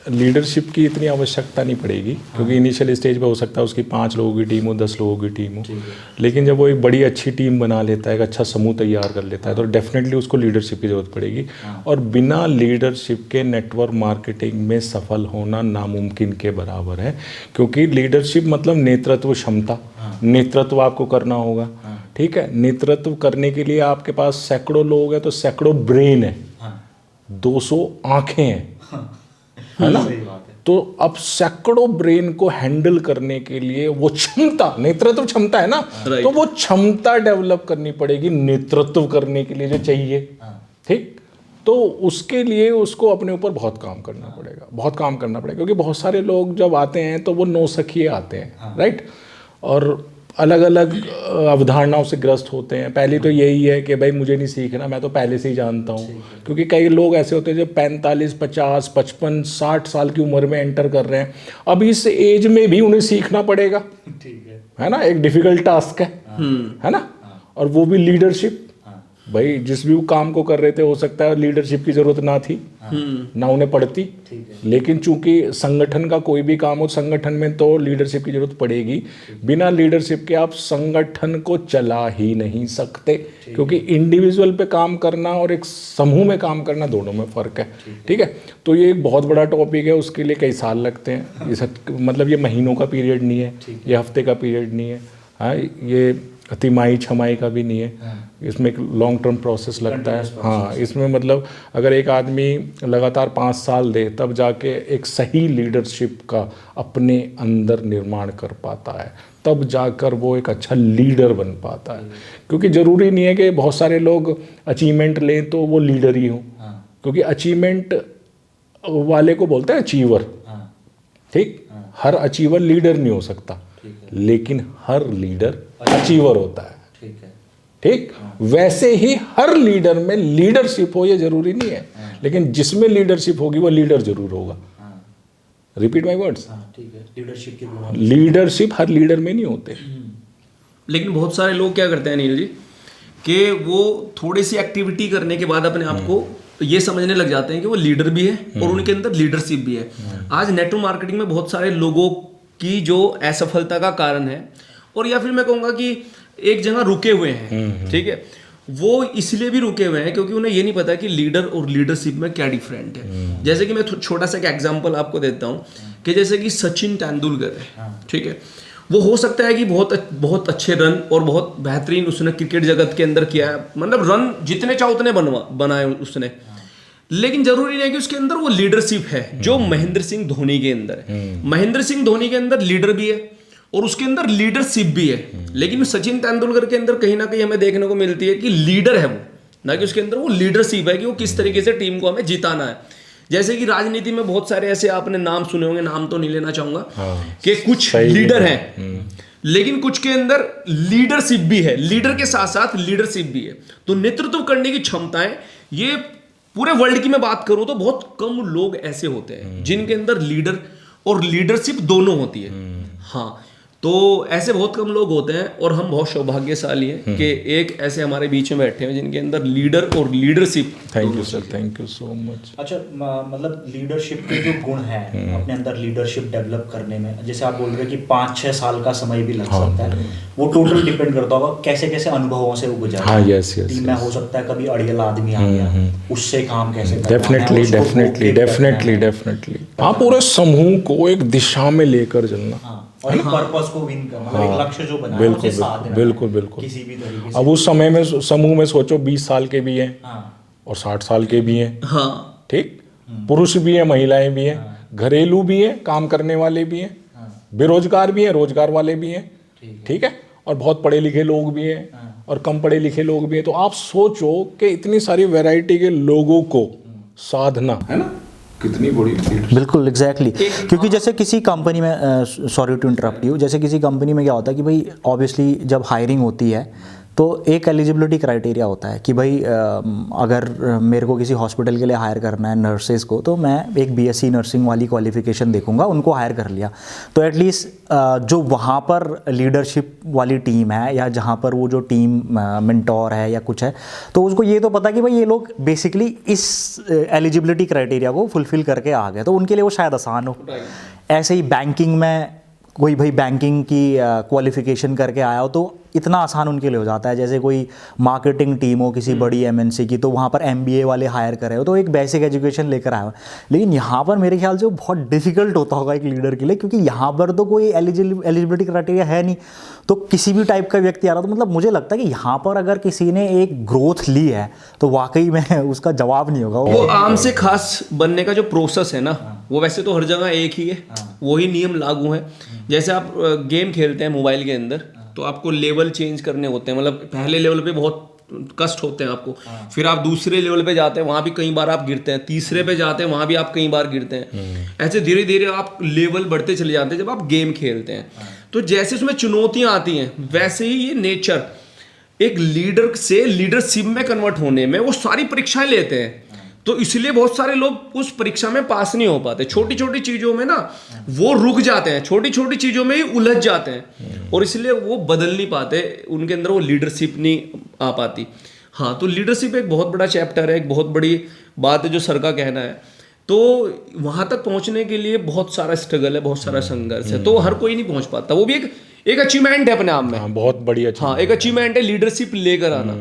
लीडरशिप की इतनी आवश्यकता नहीं पड़ेगी, क्योंकि इनिशियल स्टेज पे हो सकता है उसकी 5 लोगों की टीम हो, 10 लोगों की टीम हो, लेकिन जब वो एक बड़ी अच्छी टीम बना लेता है, एक अच्छा समूह तैयार कर लेता है, तो डेफिनेटली उसको लीडरशिप की ज़रूरत पड़ेगी। और बिना लीडरशिप के नेटवर्क मार्केटिंग में सफल होना नामुमकिन के बराबर है, क्योंकि लीडरशिप मतलब नेतृत्व क्षमता, नेतृत्व आपको करना होगा। ठीक है, नेतृत्व करने के लिए आपके पास सैकड़ों लोग हैं तो सैकड़ों ब्रेन है, 200 आँखें हैं, है ना। तो अब सैकड़ों ब्रेन को हैंडल करने के लिए वो क्षमता, नेतृत्व क्षमता है ना, तो वो क्षमता डेवलप करनी पड़ेगी नेतृत्व करने के लिए जो चाहिए। ठीक, तो उसके लिए उसको अपने ऊपर बहुत काम करना पड़ेगा, बहुत काम करना पड़ेगा, क्योंकि बहुत सारे लोग जब आते हैं तो वो नौसखिए आते हैं, राइट, और अलग अलग अवधारणाओं से ग्रस्त होते हैं। पहली तो यही है कि भाई मुझे नहीं सीखना, मैं तो पहले से ही जानता हूँ, क्योंकि कई लोग ऐसे होते हैं जो 45, 50, 55, 60 साल की उम्र में एंटर कर रहे हैं। अब इस एज में भी उन्हें सीखना पड़ेगा, है ना, एक डिफिकल्ट टास्क है ना। और वो भी लीडरशिप, भाई जिस भी वो काम को कर रहे थे हो सकता है लीडरशिप की जरूरत ना थी, ना उन्हें पड़ती, लेकिन चूंकि संगठन का कोई भी काम हो, संगठन में तो लीडरशिप की जरूरत पड़ेगी। बिना लीडरशिप के आप संगठन को चला ही नहीं सकते, क्योंकि इंडिविजुअल पे काम करना और एक समूह में काम करना दोनों में फ़र्क है। ठीक है, तो ये एक बहुत बड़ा टॉपिक है, उसके लिए कई साल लगते हैं। इस मतलब ये महीनों का पीरियड नहीं है, ये हफ्ते का पीरियड नहीं है, हाँ, ये तिमाही छमाही का भी नहीं है, इसमें एक लॉन्ग टर्म प्रोसेस लगता है। हाँ, इसमें मतलब अगर एक आदमी लगातार 5 साल दे तब जाके एक सही लीडरशिप का अपने अंदर निर्माण कर पाता है, तब जाकर वो एक अच्छा लीडर बन पाता है। क्योंकि ज़रूरी नहीं है कि बहुत सारे लोग अचीवमेंट लें तो वो लीडर ही हों, क्योंकि अचीवमेंट वाले को बोलते हैं अचीवर। ठीक, हर अचीवर लीडर नहीं हो सकता, लेकिन हर लीडर अचीवर होता है। ठीक, वैसे ही हर लीडर में लीडरशिप हो ये जरूरी नहीं है, लेकिन जिसमें लीडरशिप होगी वो लीडर जरूर होगा। Repeat my words, leadership her leader में नहीं होते। लेकिन बहुत सारे लोग क्या करते हैं अनिल जी, कि वो थोड़ी सी एक्टिविटी करने के बाद अपने आप को ये समझने लग जाते हैं कि वो लीडर भी है और उनके अंदर लीडरशिप भी है। आज नेटवर्क मार्केटिंग में बहुत सारे लोगों की जो असफलता का कारण है, और या फिर मैं कहूँगा कि एक जगह रुके हुए हैं, ठीक है, वो इसलिए भी रुके हुए हैं क्योंकि उन्हें ये नहीं पता कि लीडर और लीडरशिप में क्या डिफरेंट है। जैसे कि मैं छोटा सा एक एग्जांपल आपको देता हूँ कि जैसे कि सचिन तेंदुलकर है, ठीक है, वो हो सकता है कि बहुत अच्छे रन और बहुत बेहतरीन उसने क्रिकेट जगत के अंदर किया है, मतलब रन जितने चाहो उतने बनाए उसने, लेकिन जरूरी नहीं है कि उसके अंदर वो लीडरशिप है जो महेंद्र सिंह धोनी के अंदर है। महेंद्र सिंह धोनी के अंदर लीडर भी है और उसके अंदर लीडरशिप भी है, लेकिन सचिन तेंदुलकर के अंदर कहीं ना कहीं हमें देखने को मिलती है कि लीडर है वो, ना कि उसके अंदर वो लीडरशिप है कि वो किस तरीके से टीम को हमें जिताना है। जैसे कि राजनीति में बहुत सारे ऐसे आपने नाम सुने होंगे, नाम तो नहीं लेना चाहूंगा, कि कुछ लीडर हैं लेकिन कुछ के अंदर लीडरशिप भी है, लीडर के साथ साथ लीडरशिप भी है। तो नेतृत्व करने की क्षमताएं, ये पूरे वर्ल्ड की मैं बात करूं तो बहुत कम लोग ऐसे होते हैं जिनके अंदर लीडर और लीडरशिप दोनों होती है। हाँ, तो ऐसे बहुत कम लोग होते हैं और हम बहुत सौभाग्यशाली हैं कि एक ऐसे हमारे बीच में बैठे हैं जिनके अंदर लीडर और leadership. Thank you sir, thank you so much. अच्छा, मतलब लीडरशिप के जो गुण हैं अपने अंदर लीडरशिप डेवलप करने में, जैसे आप बोल रहे हैं कि 5-6 साल का समय भी लग सकता है, वो टोटल डिपेंड करता होगा कैसे कैसे अनुभवों से वो गुजरा। हाँ, यस यस। टीम में हो सकता है कभी अड़ियल आदमी आ गया, उससे काम कैसे करना है, डेफिनेटली डेफिनेटली डेफिनेटली डेफिनेटली। हाँ, पूरे समूह को एक दिशा में लेकर चलना और एक पर्पस को विन करना, एक लक्ष्य जो बना है उसे साध देना, बिल्कुल बिल्कुल किसी भी तरीके से। अब उस समय में समूह में सोचो 20 साल के भी हैं और 60 साल के भी हैं। हाँ, ठीक, पुरुष भी हैं, महिलाएं भी हैं, घरेलू भी हैं, काम करने वाले भी हैं, बेरोजगार भी हैं, रोजगार वाले भी हैं। ठीक है, और बहुत पढ़े लिखे लोग भी हैं और कम पढ़े लिखे लोग भी हैं। तो आप सोचो कि इतनी सारी वैरायटी के लोगों को साधना, है ना, कितनी बड़ी। बिल्कुल एग्जैक्टली क्योंकि जैसे किसी कंपनी में, सॉरी टू इंटरप्ट यू, जैसे किसी कंपनी में क्या होता है कि भाई ऑब्वियसली जब हायरिंग होती है तो एक एलिजिबिलिटी क्राइटेरिया होता है कि भाई अगर मेरे को किसी हॉस्पिटल के लिए हायर करना है नर्सेज को, तो मैं एक बीएससी नर्सिंग वाली क्वालिफिकेशन देखूंगा, उनको हायर कर लिया तो एटलीस्ट जो वहाँ पर लीडरशिप वाली टीम है या जहाँ पर वो जो टीम मेंटोर है या कुछ है, तो उसको ये तो पता कि भाई ये लोग बेसिकली इस एलिजिबिलिटी क्राइटेरिया को फुलफिल करके आ गए, तो उनके लिए वो शायद आसान हो। ऐसे ही बैंकिंग में कोई भाई बैंकिंग की क्वालिफिकेशन करके आया हो तो इतना आसान उनके लिए हो जाता है। जैसे कोई मार्केटिंग टीम हो किसी बड़ी एमएनसी की, तो वहाँ पर एमबीए वाले हायर करे हो तो एक बेसिक एजुकेशन लेकर आया हो। लेकिन यहाँ पर मेरे ख्याल से वो बहुत डिफिकल्ट होता होगा एक लीडर के लिए, क्योंकि यहाँ पर तो कोई एलिजिबिलिटी क्राइटेरिया है नहीं, तो किसी भी टाइप का व्यक्ति आ रहा, तो मतलब मुझे लगता है कि यहाँ पर अगर किसी ने एक ग्रोथ ली है तो वाकई में उसका जवाब नहीं होगा। वो आम से खास बनने का जो प्रोसेस है ना, वो वैसे तो हर जगह एक ही है, वही नियम लागू है। जैसे आप गेम खेलते हैं मोबाइल के अंदर, तो आपको लेवल चेंज करने होते हैं, मतलब पहले लेवल पे बहुत कष्ट होते हैं आपको, फिर आप दूसरे लेवल पे जाते हैं, वहाँ भी कई बार आप गिरते हैं, तीसरे पे जाते हैं, वहाँ भी आप कई बार गिरते हैं। ऐसे धीरे धीरे आप लेवल बढ़ते चले जाते हैं जब आप गेम खेलते हैं। तो जैसे उसमें चुनौतियाँ आती हैं, वैसे ही ये नेचर एक लीडर से लीडरशिप में कन्वर्ट होने में वो सारी परीक्षाएं लेते हैं। तो इसलिए बहुत सारे लोग उस परीक्षा में पास नहीं हो पाते, छोटी छोटी चीज़ों में ना वो रुक जाते हैं, छोटी छोटी चीज़ों में ही उलझ जाते हैं और इसलिए वो बदल नहीं पाते, उनके अंदर वो लीडरशिप नहीं आ पाती। हाँ, तो लीडरशिप एक बहुत बड़ा चैप्टर है, एक बहुत बड़ी बात है जो सर का कहना है। तो वहाँ तक पहुँचने के लिए बहुत सारा स्ट्रगल है, बहुत सारा संघर्ष है, तो हर कोई नहीं पहुँच पाता। वो भी एक अचीवमेंट है अपने आप में। हाँ, बहुत बड़ी हाँ, एक अचीवमेंट है लीडरशिप लेकर आना।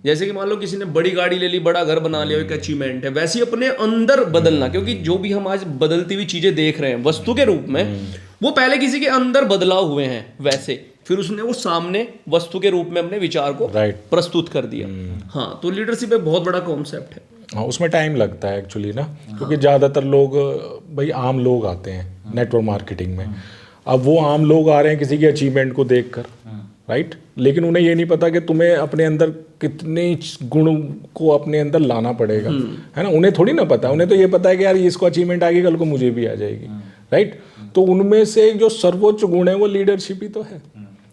जैसे कि मान लो किसी ने बड़ी गाड़ी ले ली, बड़ा घर बना लिया, एक अचीवमेंट है। वैसे ही अपने अंदर बदलना, क्योंकि जो भी हम आज बदलती हुई चीजें देख रहे हैं वस्तु के रूप में, वो पहले किसी के अंदर बदलाव हुए हैं, वैसे फिर उसने वो सामने वस्तु के रूप में अपने विचार को प्रस्तुत कर दिया। हाँ, तो लीडरशिप एक बहुत बड़ा कॉन्सेप्ट है। हाँ, उसमें टाइम लगता है एक्चुअली ना, क्योंकि ज़्यादातर लोग भाई आम लोग आते हैं नेटवर्क मार्केटिंग में। अब वो आम लोग आ रहे हैं किसी के अचीवमेंट को देखकर, राइट, लेकिन उन्हें ये नहीं पता कि तुम्हें अपने अंदर कितने गुण को अपने अंदर लाना पड़ेगा, है ना। उन्हें थोड़ी ना पता, उन्हें तो ये पता है कि यार इसको अचीवमेंट आएगी, कल को मुझे भी आ जाएगी, राइट। तो उनमें से जो सर्वोच्च गुण है वो लीडरशिप ही तो है,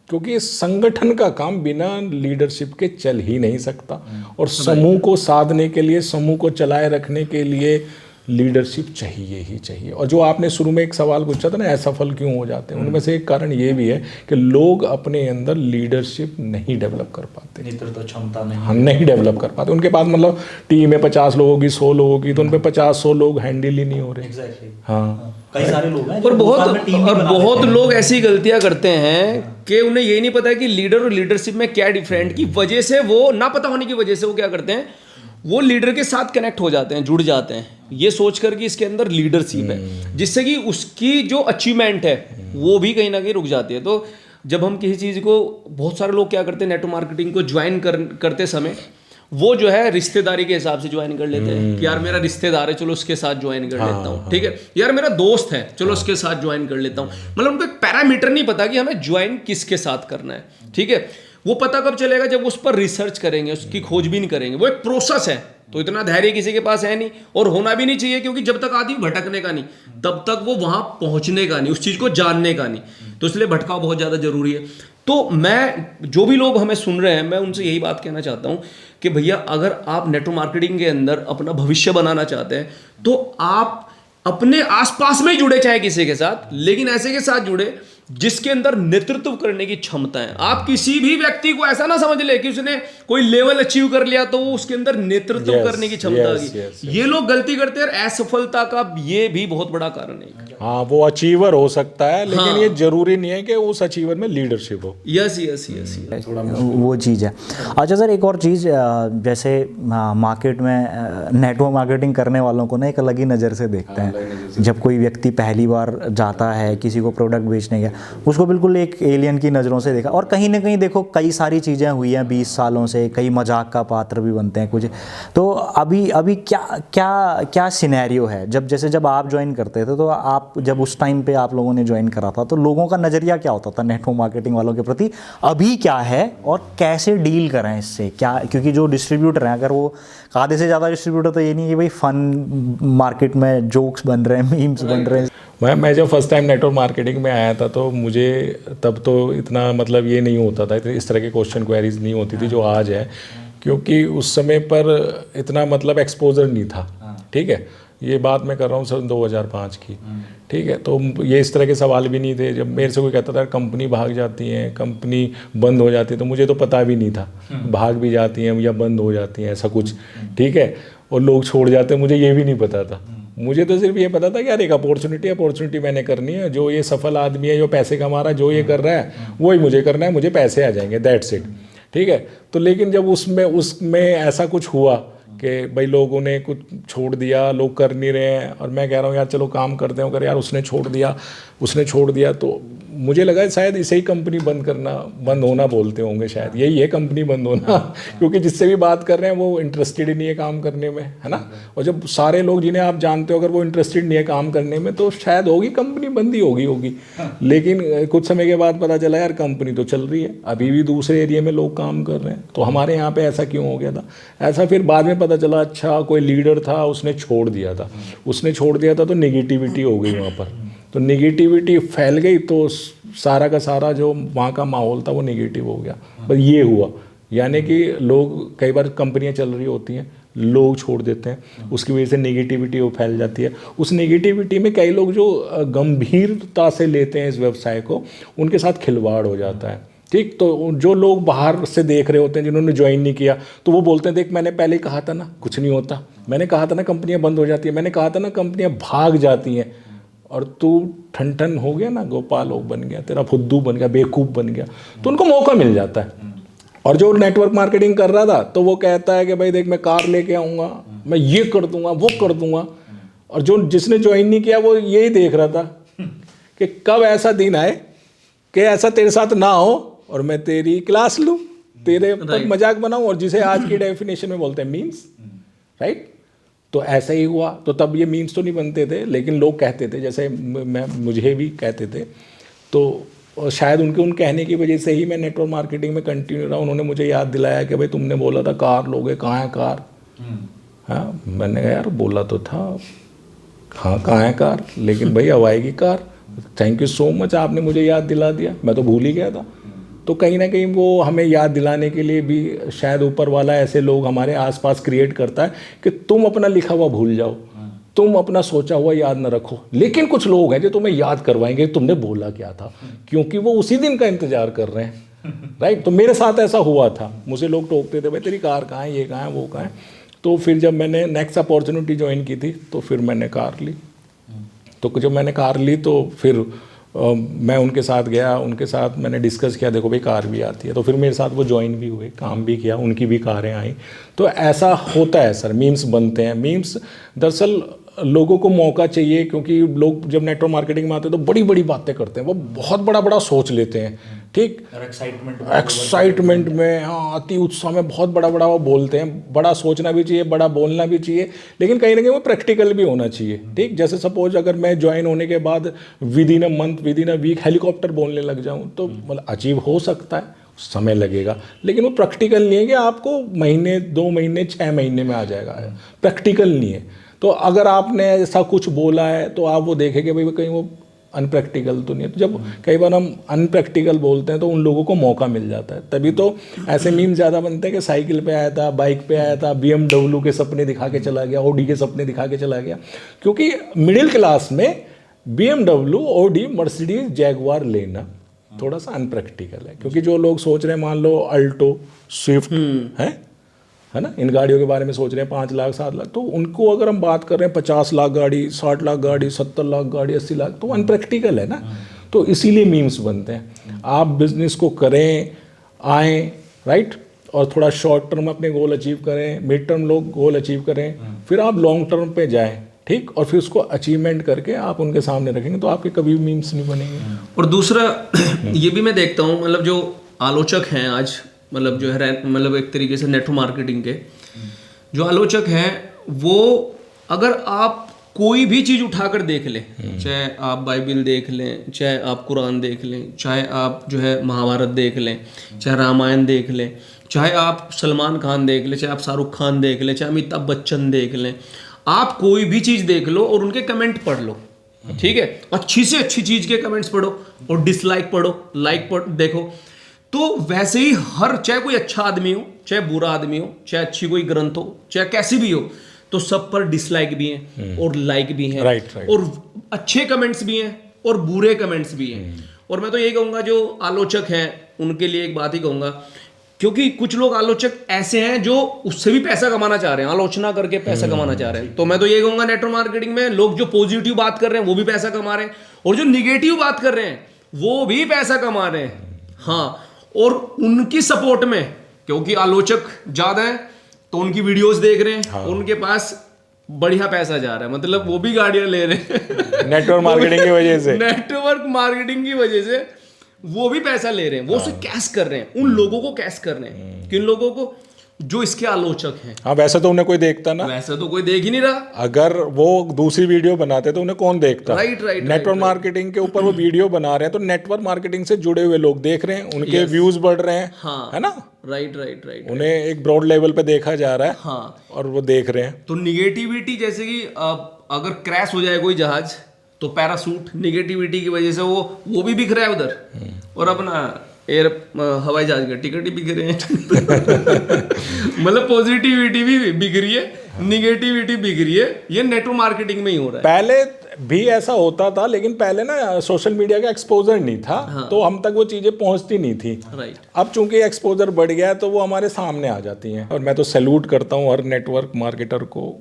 क्योंकि संगठन का काम बिना लीडरशिप के चल ही नहीं सकता। और समूह को साधने के लिए, समूह को चलाए रखने के लिए लीडरशिप चाहिए ही चाहिए। और जो आपने शुरू में एक सवाल पूछा था ना, असफल क्यों हो जाते हैं, उनमें से एक कारण ये भी है कि लोग अपने अंदर लीडरशिप नहीं डेवलप कर पाते, नेतृत्व क्षमता नहीं, हम नहीं डेवलप कर पाते। उनके पास मतलब टीम है 50 लोगों की, 100 लोगों की, तो उन पे 50-100 लोग हैंडल ही नहीं हो रहे। हाँ, कई सारे लोग हैं और बहुत लोग ऐसी गलतियां करते हैं कि उन्हें ये नहीं पता कि लीडर और लीडरशिप में क्या डिफरेंट की वजह से, वो ना पता होने की वजह से वो क्या करते हैं, वो लीडर के साथ कनेक्ट हो जाते हैं, जुड़ जाते हैं, ये सोचकर कि इसके अंदर लीडरशिप है, जिससे कि उसकी जो अचीवमेंट है वो भी कहीं ना कहीं रुक जाती है। तो जब हम किसी चीज़ को, बहुत सारे लोग क्या करते हैं, नेटवर्क मार्केटिंग को ज्वाइन करते समय वो जो है रिश्तेदारी के हिसाब से ज्वाइन कर लेते हैं कि यार मेरा रिश्तेदार है, चलो उसके साथ ज्वाइन कर लेता हूँ, ठीक है, यार मेरा दोस्त है, चलो उसके साथ ज्वाइन कर लेता हूँ। मतलब उनको एक पैरामीटर नहीं पता कि हमें ज्वाइन किसके साथ करना है, ठीक है। वो पता कब चलेगा जब उस पर रिसर्च करेंगे, उसकी खोजबीन करेंगे। वो एक प्रोसेस है, तो इतना धैर्य किसी के पास है नहीं और होना भी नहीं चाहिए, क्योंकि जब तक आदमी भटकने का नहीं तब तक वो वहां पहुंचने का नहीं, उस चीज को जानने का नहीं। तो इसलिए भटकाव बहुत ज्यादा जरूरी है। तो मैं, जो भी लोग हमें सुन रहे हैं, मैं उनसे यही बात कहना चाहता हूं कि भैया अगर आप नेटवर्क मार्केटिंग के अंदर अपना भविष्य बनाना चाहते हैं तो आप अपने आसपास में जुड़े, चाहे किसी के साथ, लेकिन ऐसे के साथ जुड़े जिसके अंदर नेतृत्व करने की क्षमता है। आप किसी भी व्यक्ति को ऐसा ना समझ ले कि उसने कोई लेवल अचीव कर लिया तो वो उसके अंदर नेतृत्व करने की क्षमता आ गई। ये लोग गलती करते हैं, असफलता का ये भी बहुत बड़ा कारण है। हाँ, वो अचीवर हो सकता है, लेकिन ये जरूरी नहीं है कि उस अचीवर में लीडरशिप हो। यस यस यस, वो चीज़ है। अच्छा सर, एक और चीज़, जैसे मार्केट में नेटवर्क मार्केटिंग करने वालों को ना एक अलग ही नज़र से देखते हैं। जब कोई व्यक्ति पहली बार जाता है किसी को प्रोडक्ट बेचने का, उसको बिल्कुल एक एलियन की नज़रों से देखा। और कहीं ना कहीं देखो कई सारी चीज़ें हुई हैं 20 सालों से, कई मजाक का पात्र भी बनते हैं कुछ। तो अभी क्या क्या क्या सिनेरियो है, जब आप ज्वाइन करते थे, तो आप जब उस टाइम पे आप लोगों ने ज्वाइन करा था, तो लोगों का नज़रिया क्या होता था नेटवर्क मार्केटिंग वालों के प्रति, अभी क्या है और कैसे डील करें इससे? क्या, क्योंकि जो डिस्ट्रीब्यूटर हैं, अगर वो आधे से ज़्यादा डिस्ट्रीब्यूटर, तो ये नहीं कि भाई फन मार्केट में जोक्स बन रहे हैं, मीम्स बन रहे हैं। मैं जब फर्स्ट टाइम नेटवर्क मार्केटिंग में आया था तो मुझे तब तो इतना मतलब ये नहीं होता था, इस तरह के क्वेश्चन क्वेरीज नहीं होती थी जो आज है, क्योंकि उस समय पर इतना मतलब एक्सपोजर नहीं था। ठीक है, ये बात मैं कर रहा हूँ सन 2005 की। ठीक है, तो ये इस तरह के सवाल भी नहीं थे। जब मेरे से कोई कहता था कंपनी भाग जाती है, कंपनी बंद हो जाती है, तो मुझे तो पता भी नहीं था भाग भी जाती हैं या बंद हो जाती हैं, ऐसा कुछ। ठीक है, और लोग छोड़ जाते हैं, मुझे ये भी नहीं पता था। मुझे तो सिर्फ ये पता था कि यार एक अपॉर्चुनिटी मैंने करनी है, जो ये सफल आदमी है, जो पैसे कमा रहा है, जो ये कर रहा है, वही मुझे करना है, मुझे पैसे आ जाएंगे, दैट्स इट। ठीक है, तो लेकिन जब उसमें ऐसा कुछ हुआ कि भाई लोगों ने कुछ छोड़ दिया, लोग कर नहीं रहे हैं, और मैं कह रहा हूँ यार चलो काम करते हैं, अगर यार उसने छोड़ दिया, तो मुझे लगा शायद इसे ही कंपनी बंद होना बोलते होंगे, शायद यही है कंपनी बंद होना। क्योंकि जिससे भी बात कर रहे हैं वो इंटरेस्टेड ही नहीं है काम करने में, है ना। और जब सारे लोग जिन्हें आप जानते हो अगर वो इंटरेस्टेड नहीं है काम करने में, तो शायद होगी कंपनी बंद ही होगी। लेकिन कुछ समय के बाद पता चला यार कंपनी तो चल रही है, अभी भी दूसरे एरिया में लोग काम कर रहे हैं, तो हमारे यहाँ पे ऐसा क्यों हो गया था। ऐसा फिर बाद में पता चला, अच्छा कोई लीडर था, उसने छोड़ दिया था तो नेगेटिविटी हो गई वहाँ पर। तो नेगेटिविटी फैल गई, तो सारा का सारा जो वहाँ का माहौल था वो नेगेटिव हो गया। बस ये हुआ, यानी कि लोग, कई बार कंपनियाँ चल रही होती हैं, लोग छोड़ देते हैं, उसकी वजह से नेगेटिविटी वो फैल जाती है। उस नेगेटिविटी में कई लोग जो गंभीरता से लेते हैं इस व्यवसाय को, उनके साथ खिलवाड़ हो जाता है। ठीक, तो जो लोग बाहर से देख रहे होते हैं, जिन्होंने ज्वाइन नहीं किया, तो वो बोलते हैं देख मैंने पहले ही कहा था ना कुछ नहीं होता, मैंने कहा था ना कंपनियां बंद हो जाती है, मैंने कहा था ना कंपनियां भाग जाती हैं, और तू ठन हो गया ना, गोपाल बन गया, तेरा फुद्दू बन गया, बेवकूफ़ बन गया। तो उनको मौका मिल जाता है। और जो नेटवर्क मार्केटिंग कर रहा था, तो वो कहता है कि भाई देख मैं कार लेके आऊँगा, मैं ये कर दूंगा, वो कर दूंगा। और जिसने ज्वाइन नहीं किया वो यही देख रहा था कि कब ऐसा दिन आए कि ऐसा तेरे साथ ना हो और मैं तेरी क्लास लूँ, तेरे पर मजाक बनाऊँ, और जिसे आज की डेफिनेशन में बोलते हैं मीम्स, राइट। तो ऐसा ही हुआ। तो तब ये मीम्स तो नहीं बनते थे, लेकिन लोग कहते थे, जैसे मुझे भी कहते थे। तो शायद उन कहने की वजह से ही मैं नेटवर्क मार्केटिंग में कंटिन्यू रहा। उन्होंने मुझे याद दिलाया कि भाई तुमने बोला था कार लोगे, कहाँ है कार। हाँ, मैंने कहा यार बोला तो था, हाँ कहाँ है कार, लेकिन भाई अब आएगी car. Thank you so much, आपने मुझे याद दिला दिया, मैं तो भूल ही गया था। तो कहीं ना कहीं वो हमें याद दिलाने के लिए भी शायद ऊपर वाला ऐसे लोग हमारे आसपास क्रिएट करता है कि तुम अपना लिखा हुआ भूल जाओ, तुम अपना सोचा हुआ याद न रखो। लेकिन कुछ लोग हैं जो तुम्हें याद करवाएंगे तुमने बोला क्या था, क्योंकि वो उसी दिन का इंतजार कर रहे हैं, राइट। तो मेरे साथ ऐसा हुआ था, मुझे लोग टोकते थे भाई तेरी कार कहाँ है, ये कहाँ है, वो कहाँ है। तो फिर जब मैंने नेक्स्ट अपॉर्चुनिटी ज्वाइन की थी, तो फिर मैंने कार ली। तो जब मैंने कार ली तो फिर मैं उनके साथ गया, उनके साथ मैंने डिस्कस किया, देखो भाई कार भी आती है। तो फिर मेरे साथ वो ज्वाइन भी हुए, काम भी किया, उनकी भी कारें आई। तो ऐसा होता है सर, मीम्स बनते हैं। मीम्स दरअसल लोगों को मौका चाहिए, क्योंकि लोग जब नेटवर्क मार्केटिंग में आते हैं तो बड़ी बड़ी बातें करते हैं, वो बहुत बड़ा सोच लेते हैं, ठीक, एक्साइटमेंट में, हाँ अति उत्साह में बहुत बड़ा वो बोलते हैं। बड़ा सोचना भी चाहिए, बड़ा बोलना भी चाहिए, लेकिन कहीं ना कहीं वो प्रैक्टिकल भी होना चाहिए, ठीक। जैसे सपोज अगर मैं ज्वाइन होने के बाद within a month, within a week helicopter बोलने लग जाऊँ, तो मतलब अचीव हो सकता है, समय लगेगा, लेकिन वो प्रैक्टिकल नहीं है कि आपको महीने 2 महीने 6 महीने में आ जाएगा, प्रैक्टिकल नहीं है। तो अगर आपने ऐसा कुछ बोला है तो आप वो देखें कि भाई कहीं वो अनप्रैक्टिकल तो नहीं है। तो जब कई बार हम अनप्रैक्टिकल बोलते हैं तो उन लोगों को मौका मिल जाता है, तभी तो ऐसे मीम ज़्यादा बनते हैं कि साइकिल पे आया था, बाइक पे आया था, BMW के सपने दिखा के चला गया, ऑडी के सपने दिखा के चला गया। क्योंकि मिडिल क्लास में BMW, ऑडी, मर्सिडीज, जैगवार लेना थोड़ा सा अनप्रैक्टिकल है। क्योंकि जो लोग सोच रहे हैं, मान लो अल्टो, स्विफ्ट है ना, इन गाड़ियों के बारे में सोच रहे हैं 5 लाख 7 लाख, तो उनको अगर हम बात कर रहे हैं 50 लाख गाड़ी, 60 लाख गाड़ी, 70 लाख गाड़ी, 80 लाख, तो अनप्रैक्टिकल है ना। तो इसीलिए मीम्स बनते हैं। आप बिजनेस को करें, आएँ, राइट, और थोड़ा शॉर्ट टर्म अपने गोल अचीव करें, मिड टर्म लोग गोल अचीव करें, फिर आप लॉन्ग टर्म पे जाएं, ठीक, और फिर उसको अचीवमेंट करके आप उनके सामने रखेंगे तो आपके कभी मीम्स नहीं बनेंगे। और दूसरा ये भी मैं देखता हूँ, मतलब जो आलोचक हैं आज, मतलब जो है, मतलब एक तरीके से नेटवर्क मार्केटिंग के जो आलोचक हैं, वो अगर आप कोई भी चीज़ उठाकर देख लें, चाहे आप बाइबल देख लें, चाहे आप कुरान देख लें, चाहे आप जो है महाभारत देख लें, चाहे रामायण देख लें, चाहे आप सलमान खान देख लें, चाहे आप शाहरुख खान देख लें, चाहे अमिताभ बच्चन देख लें, आप कोई भी चीज़ देख लो और उनके कमेंट पढ़ लो, ठीक है, अच्छी से अच्छी चीज़ के कमेंट्स पढ़ो और डिसलाइक पढ़ो, लाइक देखो। तो वैसे ही हर, चाहे कोई अच्छा आदमी हो, चाहे बुरा आदमी हो, चाहे अच्छी कोई ग्रंथ हो, चाहे कैसी भी हो, तो सब पर डिसलाइक भी हैं और लाइक भी हैं, राइट। और अच्छे कमेंट्स भी हैं और बुरे कमेंट्स भी हैं। और मैं तो यही कहूँगा जो आलोचक हैं उनके लिए एक बात ही कहूँगा, क्योंकि कुछ लोग आलोचक ऐसे हैं जो उससे भी पैसा कमाना चाह रहे हैं, आलोचना करके पैसा कमाना चाह रहे हैं। तो मैं तो ये कहूँगा नेटवर्क मार्केटिंग में लोग जो पॉजिटिव बात कर रहे हैं वो भी पैसा कमा रहे हैं, और जो निगेटिव बात कर रहे हैं वो भी पैसा कमा रहे हैं। हाँ, और उनकी सपोर्ट में, क्योंकि आलोचक ज़्यादा है तो उनकी वीडियोस देख रहे हैं, उनके पास बढ़िया पैसा जा रहा है, मतलब वो भी गाड़ियाँ ले रहे हैं नेटवर्क मार्केटिंग की वजह से, नेटवर्क मार्केटिंग की वजह से वो भी पैसा ले रहे हैं, वो उसे कैश कर रहे हैं, उन लोगों को कैश कर रहे हैं, किन लोगों को, जो इसके आलोचक हैं। हाँ, वैसे तो उन्हें कोई देखता ना, वैसे तो कोई देख ही नहीं रहा। अगर वो दूसरी वीडियो बनाते तो उन्हें कौन देखता। राइट। नेटवर्क मार्केटिंग के ऊपर वो वीडियो बना रहे हैं तो नेटवर्क मार्केटिंग से जुड़े हुए लोग देख रहे हैं, उनके व्यूज बढ़ रहे हैं, हाँ, है ना। राइट। उन्हें एक ब्रॉड लेवल पे देखा जा रहा है, हाँ, और वो देख रहे हैं। तो निगेटिविटी, जैसे कि अगर क्रैश हो जाए कोई जहाज तो पैरासूट निगेटिविटी की वजह से वो भी बिक रहा है उधर, और अपना हवाई जहाज का टिकट ही बिक रहे हैं मतलब पॉजिटिविटी भी बिक रही है, निगेटिविटी बिक रही है। ये नेटवर्क मार्केटिंग में ही हो रहा है। पहले भी ऐसा होता था, लेकिन पहले ना सोशल मीडिया का एक्सपोजर नहीं था, हाँ। तो हम तक वो चीज़ें पहुंचती नहीं थी। राइट। अब चूंकि एक्सपोजर बढ़ गया है तो वो हमारे सामने आ जाती हैं, और मैं तो सैल्यूट करता हूँ हर नेटवर्क मार्केटर को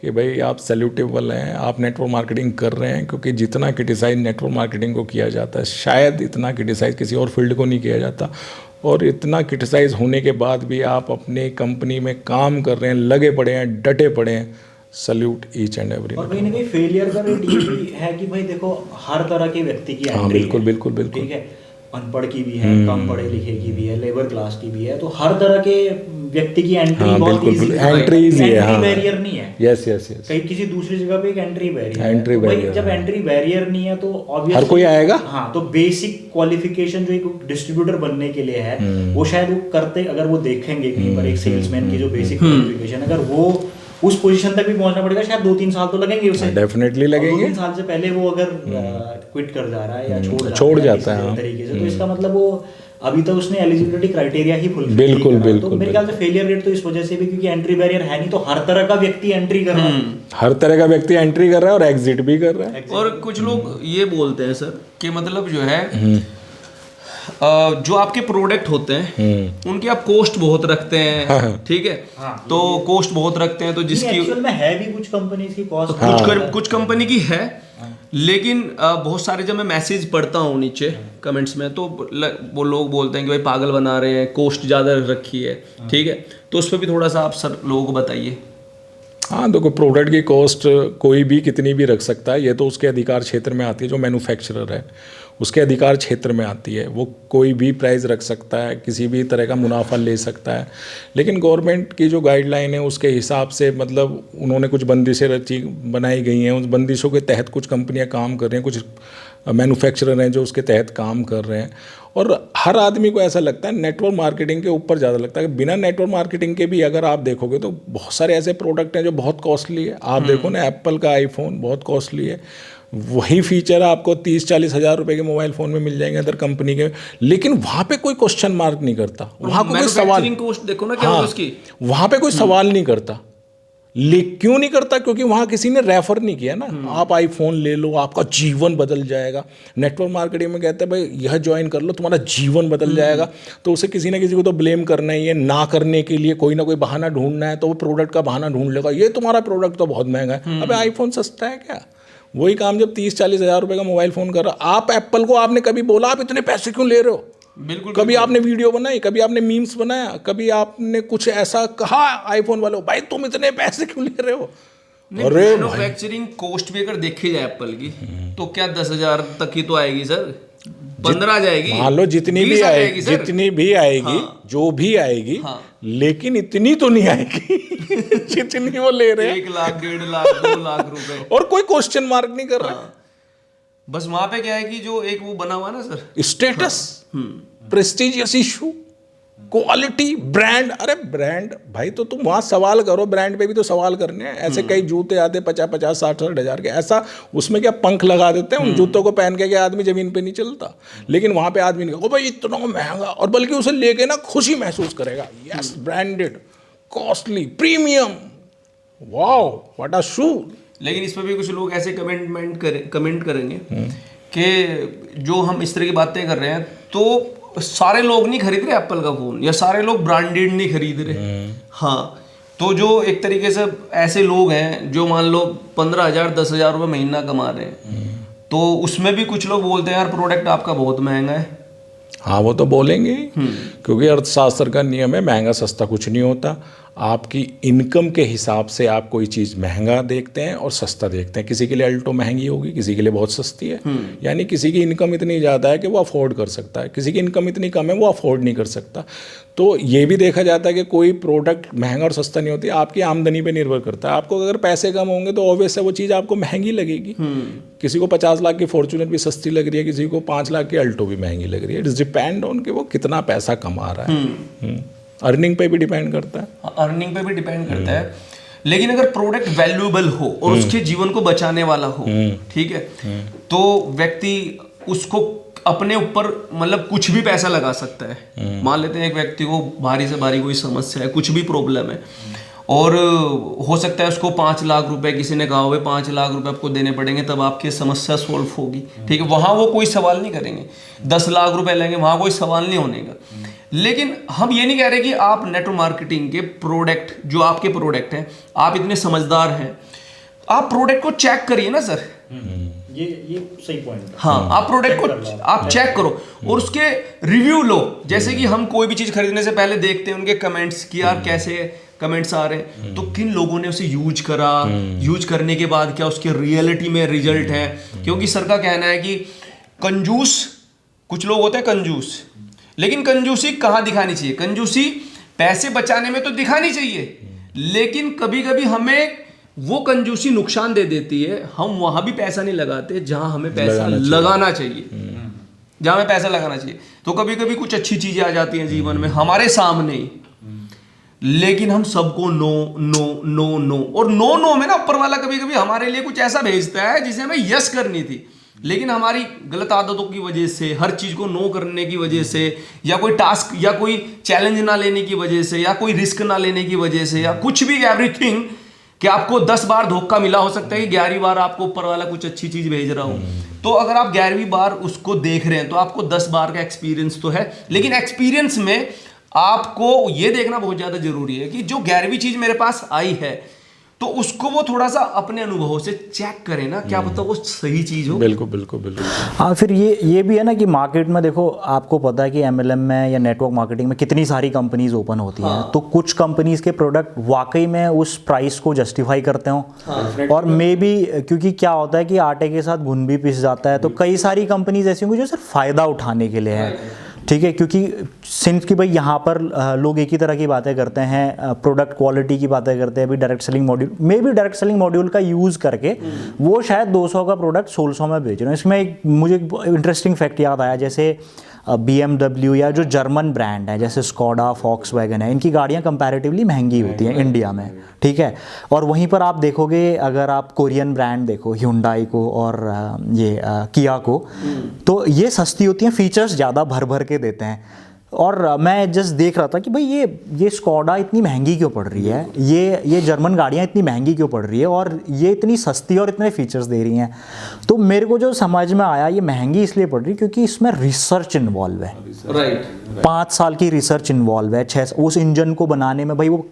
कि भाई आप सैल्यूटेबल हैं, आप नेटवर्क मार्केटिंग कर रहे हैं, क्योंकि जितना क्रिटिसाइज नेटवर्क मार्केटिंग को किया जाता है शायद इतना क्रिटिसाइज किसी और फील्ड को नहीं किया जाता। और इतना क्रिटिसाइज होने के बाद भी आप अपने कंपनी में काम कर रहे हैं, लगे पड़े हैं, डटे पड़े हैं, सल्यूट ईच एंड एवरी। और कहीं ना कहीं फेलियर का रेट ये भी है कि भाई देखो हर तरह के व्यक्ति की हाँ, बिल्कुल, ठीक है, अनपढ़ की भी है, कम पढ़े लिखे की भी है, लेबर क्लास की भी है, तो हर तरह के व्यक्ति की एंट्री बहुत इजी है, एंट्री बैरियर नहीं है। यस। कहीं किसी दूसरी जगह पे एक एंट्री बैरियर है, जब एंट्री बैरियर नहीं है तो ऑब्वियसली हर कोई आएगा। हाँ, तो बेसिक क्वालिफिकेशन जो एक डिस्ट्रीब्यूटर बनने के लिए है वो शायद वो करते, अगर वो देखेंगे कहीं पर एक सेल्समैन की जो बेसिक क्वालिफिकेशन, अगर वो उस पोजीशन तक भी पहुंचना पड़ेगा, शायद 2-3 साल तो लगेंगे उसे, डेफिनेटली लगेंगे। 2-3 साल से पहले वो अगर क्विट कर जा रहा है या छोड़ जाता है तरीके से, तो इसका मतलब वो अभी तक उसने एलिजिबिलिटी क्राइटेरिया ही फुलफिल बिल्कुल। तो मेरे ख्याल से फेलियर रेट तो इस वजह से भी, क्योंकि एंट्री बैरियर है नहीं, तो हर तरह का व्यक्ति एंट्री कर रहा है, हर तरह का व्यक्ति एंट्री कर रहा है और एग्जिट भी कर रहा है। और कुछ लोग ये बोलते हैं सर कि मतलब जो है जो आपके प्रोडक्ट होते हैं उनकी आप कॉस्ट बहुत रखते हैं, ठीक है, तो कॉस्ट बहुत रखते हैं, तो जिसकी एक्चुअल में है भी कुछ कंपनी की कॉस्ट, कुछ कंपनी की है, लेकिन बहुत सारे जब मैं मैसेज पढ़ता हूँ नीचे कमेंट्स में, तो वो लोग बोलते हैं कि भाई पागल बना रहे हैं, कॉस्ट ज़्यादा रखी है, ठीक है, तो उस पर भी थोड़ा सा आप सर लोगों को बताइए। हाँ, देखो प्रोडक्ट की कॉस्ट कोई भी कितनी भी रख सकता है, ये तो उसके अधिकार क्षेत्र में आती है, जो मैन्युफैक्चरर है उसके अधिकार क्षेत्र में आती है, वो कोई भी प्राइस रख सकता है, किसी भी तरह का मुनाफा ले सकता है, लेकिन गवर्नमेंट की जो गाइडलाइन है उसके हिसाब से मतलब उन्होंने कुछ बंदिशें बनाई गई हैं, उस बंदिशों के तहत कुछ कंपनियां काम कर रही हैं, कुछ मैन्युफैक्चरर हैं जो उसके तहत काम कर रहे हैं। और हर आदमी को ऐसा लगता है नेटवर्क मार्केटिंग के ऊपर ज़्यादा लगता है कि बिना नेटवर्क मार्केटिंग के भी अगर आप देखोगे तो बहुत सारे ऐसे प्रोडक्ट हैं जो बहुत कॉस्टली है। आप देखो ना, एप्पल का आईफोन बहुत कॉस्टली है, वही फीचर आपको 30-40 हज़ार रुपए के मोबाइल फ़ोन में मिल जाएंगे अदर कंपनी के, लेकिन वहाँ पे कोई क्वेश्चन मार्क नहीं करता, वहाँ को कोई सवाल, देखो ना क्या हाँ, उसकी वहाँ पे कोई सवाल नहीं करता। क्यों नहीं करता? क्योंकि वहाँ किसी ने रेफर नहीं किया ना। आप आईफोन ले लो, आपका जीवन बदल जाएगा। नेटवर्क मार्केटिंग में कहते हैं भाई यह ज्वाइन कर लो, तुम्हारा जीवन बदल जाएगा। तो उसे किसी ना किसी को तो ब्लेम करना ही है, ना करने के लिए कोई ना कोई बहाना ढूंढना है, तो वो प्रोडक्ट का बहाना ढूंढ लेगा, ये तुम्हारा प्रोडक्ट तो बहुत महंगा है। अबे आईफोन सस्ता है क्या? वही काम जब 30-40 हज़ार रुपये का मोबाइल फ़ोन कर रहा, आप एप्पल को आपने कभी बोला आप इतने पैसे क्यों ले रहे हो? बिल्कुल। कभी आपने वीडियो बनाई, कभी आपने मीम्स बनाया, कभी आपने कुछ ऐसा कहा आईफोन वालों भाई तुम इतने पैसे क्यों ले रहे हो? अरे मैन्युफैक्चरिंग कॉस्ट भी अगर देखी जाए एप्पल की तो क्या 10,000 तक ही तो आएगी सर, 15 जाएगी, मान लो जितनी भी आएगी, जितनी भी आएगी, जो भी आएगी, लेकिन इतनी तो नहीं आएगी जितनी वो ले रहे हैं। 1 लाख, 1.5 लाख, 2 लाख रुपए, और कोई क्वेश्चन मार्क नहीं कर रहा। बस वहां पे क्या है कि जो एक वो बना हुआ ना sir, status, prestigious issue, quality, brand. अरे ब्रांड भाई तो तुम वहाँ सवाल करो, ब्रांड पे भी तो सवाल करने हैं। ऐसे कई जूते आते 50-50, 60-60 हज़ार के, ऐसा उसमें क्या पंख लगा देते हैं, उन जूतों को पहन के आदमी जमीन पे नहीं चलता। लेकिन वहाँ पे आदमी नहीं कहो भाई इतना महंगा, और बल्कि उसे लेके ना खुशी महसूस करेगा, yes branded, costly, premium, wow what a shoe. लेकिन इस पर भी कुछ लोग ऐसे कमेंट करेंगे कि जो हम इस तरह की बातें कर रहे हैं तो सारे लोग नहीं खरीद रहे एप्पल का फ़ोन, या सारे लोग ब्रांडेड नहीं खरीद रहे। हाँ, तो जो एक तरीके से ऐसे लोग हैं जो मान लो 15,000 10,000 रुपये महीना कमा रहे हैं, तो उसमें भी कुछ लोग बोलते हैं यार प्रोडक्ट आपका बहुत महंगा है। हाँ वो तो बोलेंगे, क्योंकि अर्थशास्त्र का नियम है महंगा सस्ता कुछ नहीं होता। आपकी इनकम के हिसाब से आप कोई चीज़ महंगा देखते हैं और सस्ता देखते हैं। किसी के लिए अल्टो महंगी होगी, किसी के लिए बहुत सस्ती है, यानी किसी की इनकम इतनी ज़्यादा है कि वो अफोर्ड कर सकता है, किसी की इनकम इतनी कम है वो अफोर्ड नहीं कर सकता। तो ये भी देखा जाता है कि कोई प्रोडक्ट महंगा और सस्ता नहीं होती, आपकी आमदनी पे निर्भर करता है। आपको अगर पैसे कम होंगे तो ऑब्वियस है वो चीज़ आपको महंगी लगेगी। किसी को 50 लाख की फॉर्च्यूनर भी सस्ती लग रही है, किसी को 5 लाख की अल्टो भी महंगी लग रही है। इट्स डिपेंड ऑन कि वो कितना पैसा कमा रहा है। अर्निंग पे भी डिपेंड करता है। अर्निंग पे भी डिपेंड करता है। लेकिन अगर प्रोडक्ट वैल्यूएबल हो और उसके जीवन को बचाने वाला हो, ठीक है, तो व्यक्ति उसको अपने ऊपर मतलब कुछ भी पैसा लगा सकता है। मान लेते हैं एक व्यक्ति को भारी से भारी कोई समस्या है, कुछ भी प्रॉब्लम है, और हो सकता है उसको 5 लाख रुपए, किसी ने कहा हुआ 5 लाख रुपए आपको देने पड़ेंगे तब आपकी समस्या सॉल्व होगी, ठीक है, वहाँ वो कोई सवाल नहीं करेंगे। 10 लाख रुपए लेंगे, वहाँ कोई सवाल नहीं होने का। लेकिन हम ये नहीं कह रहे कि आप नेटवर्क मार्केटिंग के प्रोडक्ट, जो आपके प्रोडक्ट हैं, आप इतने समझदार हैं, आप प्रोडक्ट को चेक करिए ना सर। ये सही पॉइंट है। हाँ, आप प्रोडक्ट को आप चेक करो और उसके रिव्यू लो। जैसे कि हम कोई भी चीज़ खरीदने से पहले देखते हैं उनके कमेंट्स कि यार कैसे कमेंट्स आ रहे हैं, तो किन लोगों ने उसे यूज करा, यूज करने के बाद क्या उसके रियलिटी में रिजल्ट है। क्योंकि सर का कहना है कि कंजूस, कुछ लोग होते हैं कंजूस, लेकिन कंजूसी कहाँ दिखानी चाहिए? कंजूसी पैसे बचाने में तो दिखानी चाहिए, लेकिन कभी कभी हमें वो कंजूसी नुकसान दे देती है। हम वहां भी पैसा नहीं लगाते जहां हमें पैसा लगाना चाहिए, जहां हमें पैसा लगाना चाहिए। तो कभी कभी कुछ अच्छी चीजें आ जाती हैं जीवन में हमारे सामने ही, लेकिन हम सबको नो नो नो नो, और नो नो में ना ऊपर वाला कभी कभी हमारे लिए कुछ ऐसा भेजता है जिसे हमें यस करनी थी, लेकिन हमारी गलत आदतों की वजह से, हर चीज़ को नो करने की वजह से, या कोई टास्क या कोई चैलेंज ना लेने की वजह से, या कोई रिस्क ना लेने की वजह से, या कुछ भी, एवरीथिंग, कि आपको 10 बार धोखा मिला हो सकता है कि 11वीं बार आपको ऊपर वाला कुछ अच्छी चीज़ भेज रहा हो। तो अगर आप 11वीं बार उसको देख रहे हैं तो आपको 10 बार का एक्सपीरियंस तो है, लेकिन एक्सपीरियंस में आपको ये देखना बहुत ज़्यादा जरूरी है कि जो 11वीं चीज़ मेरे पास आई है तो उसको वो थोड़ा सा अपने अनुभवों से चेक करें ना, क्या पता वो सही चीज़ हो। बिल्कुल बिल्कुल बिल्कुल। हाँ, फिर ये भी है ना कि मार्केट में देखो, आपको पता है कि MLM में या नेटवर्क मार्केटिंग में कितनी सारी कंपनीज ओपन होती हैं। तो कुछ कंपनीज के प्रोडक्ट वाकई में उस प्राइस को जस्टिफाई करते हो, और मे बी क्योंकि क्या होता है कि आटे के साथ घुन भी पिस जाता है, तो कई सारी कंपनीज ऐसी होंगी जो सिर्फ फ़ायदा उठाने के लिए है, ठीक है, क्योंकि सिंस कि भाई यहाँ पर लोग एक ही तरह की बातें करते हैं, प्रोडक्ट क्वालिटी की बातें करते हैं, अभी डायरेक्ट सेलिंग मॉड्यूल में भी डायरेक्ट सेलिंग मॉड्यूल का यूज़ करके वो शायद 200 का प्रोडक्ट 1600 में बेच रहे हैं। इसमें एक मुझे इंटरेस्टिंग फैक्ट याद आया, जैसे BMW या जो जर्मन ब्रांड है जैसे स्कोडा, वॉक्सवैगन है, इनकी गाड़ियाँ कंपैरेटिवली महंगी होती हैं इंडिया में, ठीक है। और वहीं पर आप देखोगे, अगर आप कोरियन ब्रांड देखो, ह्यूंडई को और ये किया को, तो ये सस्ती होती हैं, फीचर्स ज़्यादा भर भर के देते हैं। और मैं जस्ट देख रहा था कि भाई ये स्कोडा इतनी महंगी क्यों पड़ रही है, ये जर्मन गाड़ियाँ इतनी महंगी क्यों पड़ रही है, और ये इतनी सस्ती और इतने फीचर्स दे रही हैं। तो मेरे को जो समझ में आया, ये महंगी इसलिए पड़ रही है क्योंकि इसमें रिसर्च इन्वॉल्व है। राइट, 5 साल की रिसर्च इन्वॉल्व है, 6 उस इंजन को बनाने में भाई वो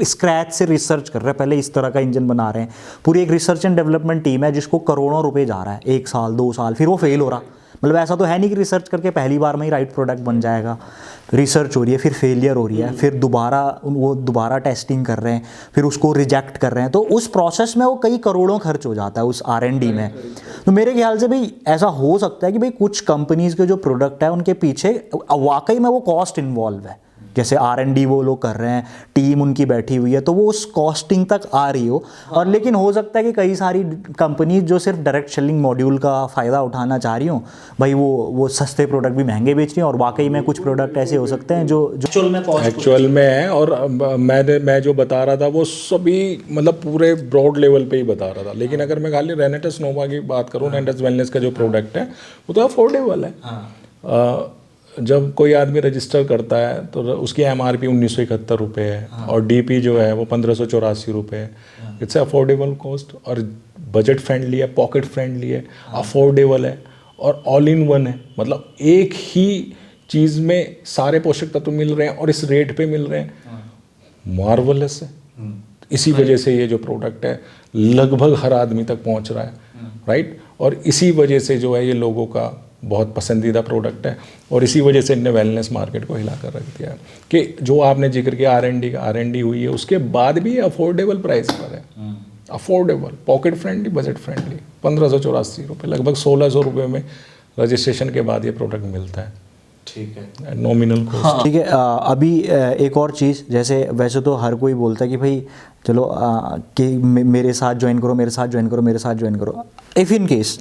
स्क्रैच से रिसर्च कर रहे हैं, पहले इस तरह का इंजन बना रहे हैं। पूरी एक रिसर्च एंड डेवलपमेंट टीम है जिसको करोड़ों रुपए जा रहा है, 1 साल 2 साल, फिर वो फेल हो रहा। मतलब ऐसा तो है नहीं कि रिसर्च करके पहली बार में ही राइट प्रोडक्ट बन जाएगा। रिसर्च हो रही है, फिर फेलियर हो रही है, फिर दोबारा टेस्टिंग कर रहे हैं, फिर उसको रिजेक्ट कर रहे हैं। तो उस प्रोसेस में वो कई करोड़ों खर्च हो जाता है उस R&D में। तो मेरे ख्याल से भाई ऐसा हो सकता है कि भाई कुछ कंपनीज़ के जो प्रोडक्ट है उनके पीछे वाकई में वो कॉस्ट इन्वॉल्व है, जैसे R&D वो लोग कर रहे हैं, टीम उनकी बैठी हुई है, तो वो उस कॉस्टिंग तक आ रही हो। और लेकिन हो सकता है कि कई सारी कंपनीज जो सिर्फ डायरेक्ट सेलिंग मॉड्यूल का फ़ायदा उठाना चाह रही हो, भाई वो सस्ते प्रोडक्ट भी महंगे बेच रही हैं, और वाकई में कुछ प्रोडक्ट ऐसे हो सकते हैं जो एक्चुअल में है। और मैं जो बता रहा था वो सभी मतलब पूरे ब्रॉड लेवल पे ही बता रहा था। लेकिन अगर मैं खाली रेनेटस नोवा की बात करूँ, रेनेटस वेलनेस का जो प्रोडक्ट है वो तो अफोर्डेबल है। जब कोई आदमी रजिस्टर करता है तो उसकी MRP 1971 रुपये है, और DP जो है वो 1584 रुपये है। इट्स अफोर्डेबल कॉस्ट, और बजट फ्रेंडली है, पॉकेट फ्रेंडली है, अफोर्डेबल है, और ऑल इन वन है। मतलब एक ही चीज़ में सारे पोषक तत्व मिल रहे हैं और इस रेट पे मिल रहे हैं, मार्वलस है। इसी वजह से ये जो प्रोडक्ट है लगभग हर आदमी तक पहुंच रहा है, राइट। और इसी वजह से जो है ये लोगों का बहुत पसंदीदा प्रोडक्ट है, और इसी वजह से इनने वेलनेस मार्केट को हिला कर रख दिया है कि जो आपने जिक्र किया R&D हुई है, उसके बाद भी अफोर्डेबल प्राइस पर है। Affordable, pocket friendly, budget friendly, 1584 रुपये, लगभग 1600 रुपये में रजिस्ट्रेशन के बाद ये प्रोडक्ट मिलता है। ठीक है, नॉमिनल कॉस्ट। ठीक है। अभी एक और चीज़, जैसे वैसे तो हर कोई बोलता है कि भाई चलो कि मेरे साथ ज्वाइन करो, मेरे साथ ज्वाइन करो, मेरे साथ ज्वाइन करो। इफ़ इन केस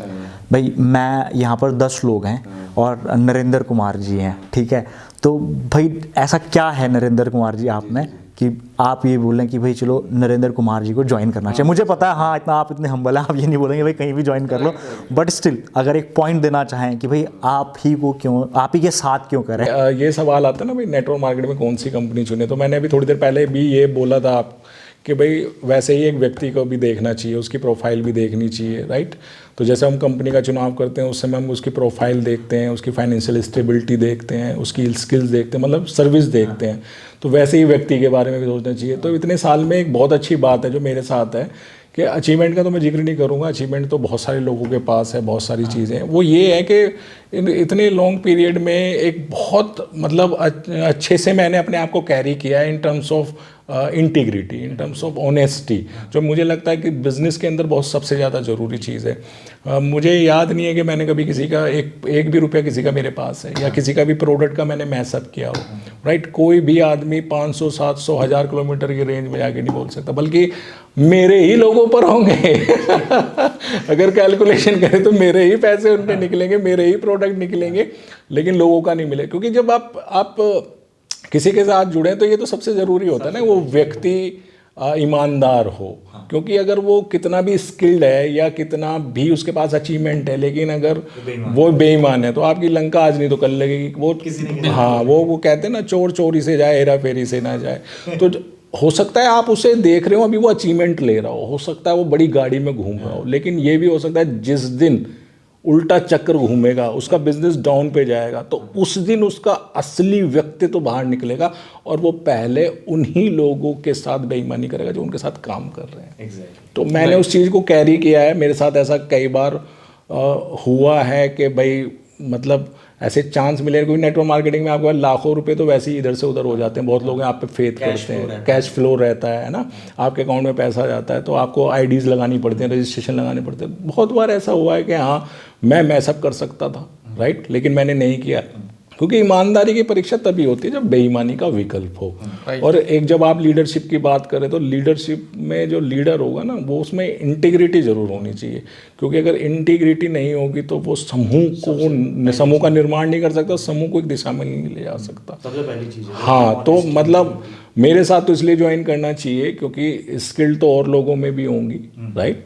भाई मैं यहाँ पर 10 लोग हैं और नरेंद्र कुमार जी हैं, ठीक है, तो भाई ऐसा क्या है नरेंद्र कुमार जी आप में कि आप ये बोलें कि भाई चलो नरेंद्र कुमार जी को ज्वाइन करना चाहिए? मुझे पता है, हाँ, इतना आप इतने हम्बल हैं, आप ये नहीं बोलेंगे भाई कहीं भी ज्वाइन कर लो, बट स्टिल अगर एक पॉइंट देना चाहें कि भाई आप ही को क्यों, आप ही के साथ क्यों करें? ये सवाल आता है ना भाई, नेटवर्क मार्केट में कौन सी कंपनी चुने। तो मैंने अभी थोड़ी देर पहले भी ये बोला था आप कि भाई वैसे ही एक व्यक्ति को भी देखना चाहिए, उसकी प्रोफाइल भी देखनी चाहिए, राइट। तो जैसे हम कंपनी का चुनाव करते हैं उस समय हम उसकी प्रोफाइल देखते हैं, उसकी फाइनेंशियल स्टेबिलिटी देखते हैं, उसकी स्किल्स देखते हैं, मतलब सर्विस देखते हैं। तो वैसे ही व्यक्ति के बारे में भी सोचना चाहिए। तो इतने साल में एक बहुत अच्छी बात है जो मेरे साथ है कि अचीवमेंट का तो मैं जिक्र नहीं करूँगा, अचीवमेंट तो बहुत सारे लोगों के पास है, बहुत सारी चीज़ें। वो ये है कि इतने लॉन्ग पीरियड में एक बहुत मतलब अच्छे से मैंने अपने आप को कैरी किया है in terms of integrity, in terms of honesty, जो मुझे लगता है कि बिज़नेस के अंदर बहुत सबसे ज़्यादा ज़रूरी चीज़ है। मुझे याद नहीं है कि मैंने कभी किसी का एक भी रुपया किसी का मेरे पास है या किसी का भी प्रोडक्ट का मैंने मैसअप किया हो, राइट। कोई भी आदमी 500, 700, 1000 किलोमीटर की रेंज में जाके नहीं बोल सकता, बल्कि मेरे ही लोगों पर होंगे अगर कैलकुलेशन करें तो मेरे ही पैसे उन पर निकलेंगे, मेरे ही प्रोडक्ट निकलेंगे, लेकिन लोगों का नहीं मिले। क्योंकि जब आप किसी के साथ जुड़े तो ये तो सबसे ज़रूरी होता है ना, वो व्यक्ति ईमानदार हो। क्योंकि अगर वो कितना भी स्किल्ड है या कितना भी उसके पास अचीवमेंट है, लेकिन अगर वो बेईमान है तो आपकी लंका आज नहीं तो कल लगेगी। वो हाँ, वो कहते हैं ना, चोर चोरी से जाए, हेरा फेरी से ना जाए। तो हो सकता है आप उसे देख रहे हो अभी वो अचीवमेंट ले रहा हो सकता है वो बड़ी गाड़ी में घूम रहा हो, लेकिन ये भी हो सकता है जिस दिन उल्टा चक्कर घूमेगा, उसका बिजनेस डाउन पे जाएगा, तो उस दिन उसका असली व्यक्तित्व तो बाहर निकलेगा और वो पहले उन्हीं लोगों के साथ बेईमानी करेगा जो उनके साथ काम कर रहे हैं। Exactly. तो मैंने उस चीज़ को कैरी किया है, मेरे साथ ऐसा कई बार हुआ है कि भाई मतलब ऐसे चांस मिले। कोई नेटवर्क मार्केटिंग में आपके पास लाखों रुपए तो वैसे ही इधर से उधर हो जाते हैं। बहुत लोग आप पे फेथ करते हैं, कैश फ्लो रहता है ना, आपके अकाउंट में पैसा आ जाता है, तो आपको आईडीज़ लगानी पड़ती हैं, रजिस्ट्रेशन लगाने पड़ते हैं। बहुत बार ऐसा हुआ है कि हाँ मैं मैसअप कर सकता था, राइट, लेकिन मैंने नहीं किया। क्योंकि ईमानदारी की परीक्षा तभी होती है जब बेईमानी का विकल्प हो। और एक जब आप लीडरशिप की बात करें तो लीडरशिप में जो लीडर होगा ना वो उसमें इंटीग्रिटी ज़रूर होनी चाहिए, क्योंकि अगर इंटीग्रिटी नहीं होगी तो वो समूह का निर्माण नहीं कर सकता, समूह को एक दिशा में नहीं ले जा सकता। सबसे पहली चीज़ है। हाँ, तो मतलब मेरे साथ तो इसलिए ज्वाइन करना चाहिए क्योंकि स्किल तो और लोगों में भी होंगी, राइट,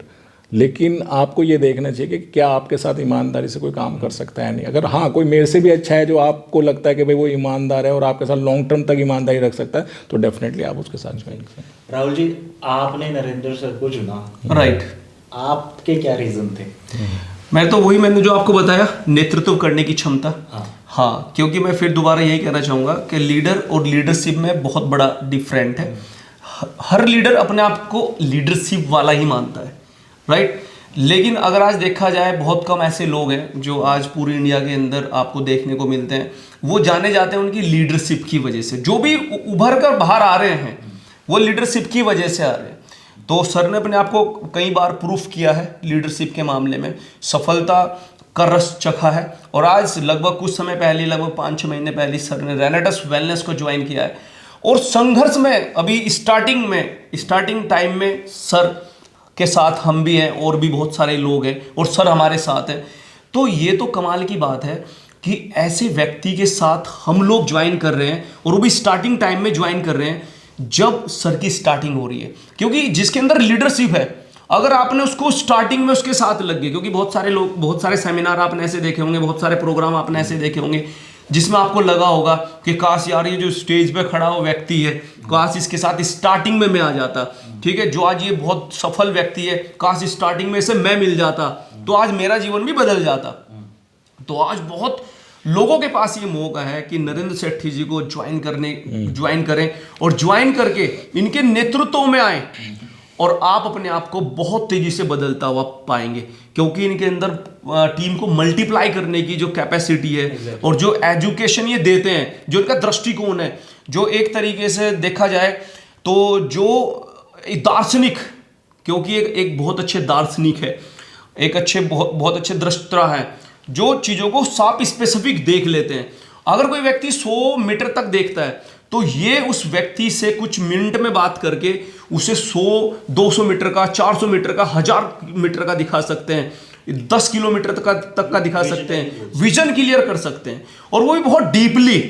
लेकिन आपको ये देखना चाहिए कि क्या आपके साथ ईमानदारी से कोई काम कर सकता है नहीं। अगर हाँ कोई मेरे से भी अच्छा है जो आपको लगता है कि भाई वो ईमानदार है और आपके साथ लॉन्ग टर्म तक ईमानदारी रख सकता है तो डेफिनेटली आप उसके साथ ज्वाइन करें। राहुल जी, आपने नरेंद्र सर को चुना, राइट, आपके क्या रीज़न थे? मैंने जो आपको बताया, नेतृत्व करने की क्षमता। हाँ, क्योंकि मैं फिर दोबारा यही कहना चाहूँगा कि लीडर और लीडरशिप में बहुत बड़ा डिफरेंट है। हर लीडर अपने आप को लीडरशिप वाला ही मानता है, राइट, लेकिन अगर आज देखा जाए बहुत कम ऐसे लोग हैं जो आज पूरी इंडिया के अंदर आपको देखने को मिलते हैं, वो जाने जाते हैं उनकी लीडरशिप की वजह से। जो भी उभर कर बाहर आ रहे हैं वो लीडरशिप की वजह से आ रहे हैं। तो सर ने अपने आप को कई बार प्रूफ किया है लीडरशिप के मामले में, सफलता का रस चखा है। और आज लगभग कुछ समय पहले, लगभग 5-6 महीने पहले सर ने रेनेटस वेलनेस को ज्वाइन किया है। और संघर्ष में अभी स्टार्टिंग टाइम में सर के साथ हम भी हैं और भी बहुत सारे लोग हैं और सर हमारे साथ हैं। तो ये तो कमाल की बात है कि ऐसे व्यक्ति के साथ हम लोग ज्वाइन कर रहे हैं और वो भी स्टार्टिंग टाइम में ज्वाइन कर रहे हैं जब सर की स्टार्टिंग हो रही है। क्योंकि जिसके अंदर लीडरशिप है, अगर आपने उसको स्टार्टिंग में उसके साथ लग गए, क्योंकि बहुत सारे लोग, बहुत सारे सेमिनार आपने ऐसे देखे होंगे, बहुत सारे प्रोग्राम आपने ऐसे देखे होंगे जिसमें आपको लगा होगा कि काश यार ये जो स्टेज पे खड़ा हुआ व्यक्ति है, काश इसके साथ स्टार्टिंग में मैं आ जाता, ठीक है, जो आज ये बहुत सफल व्यक्ति है, काश स्टार्टिंग में से मैं मिल जाता तो आज मेरा जीवन भी बदल जाता। तो आज बहुत लोगों के पास ये मौका है कि नरेंद्र सेठी जी को ज्वाइन करें और ज्वाइन करके इनके नेतृत्व में आए और आप अपने आप को बहुत तेजी से बदलता हुआ पाएंगे, क्योंकि इनके अंदर टीम को मल्टीप्लाई करने की जो कैपेसिटी है और जो एजुकेशन ये देते हैं, जो इनका दृष्टिकोण है, जो एक तरीके से देखा जाए तो जो दार्शनिक, क्योंकि एक बहुत अच्छे दार्शनिक है, एक अच्छे बहुत अच्छे दृष्टा है, जो चीज़ों को साफ स्पेसिफिक देख लेते हैं। अगर कोई व्यक्ति 100 मीटर तक देखता है तो ये उस व्यक्ति से कुछ मिनट में बात करके उसे 100-200 मीटर का, 400 मीटर का, 1000 मीटर का दिखा सकते हैं, 10 किलोमीटर तक का दिखा सकते हैं, विजन क्लियर कर सकते हैं, और वो भी बहुत डीपली।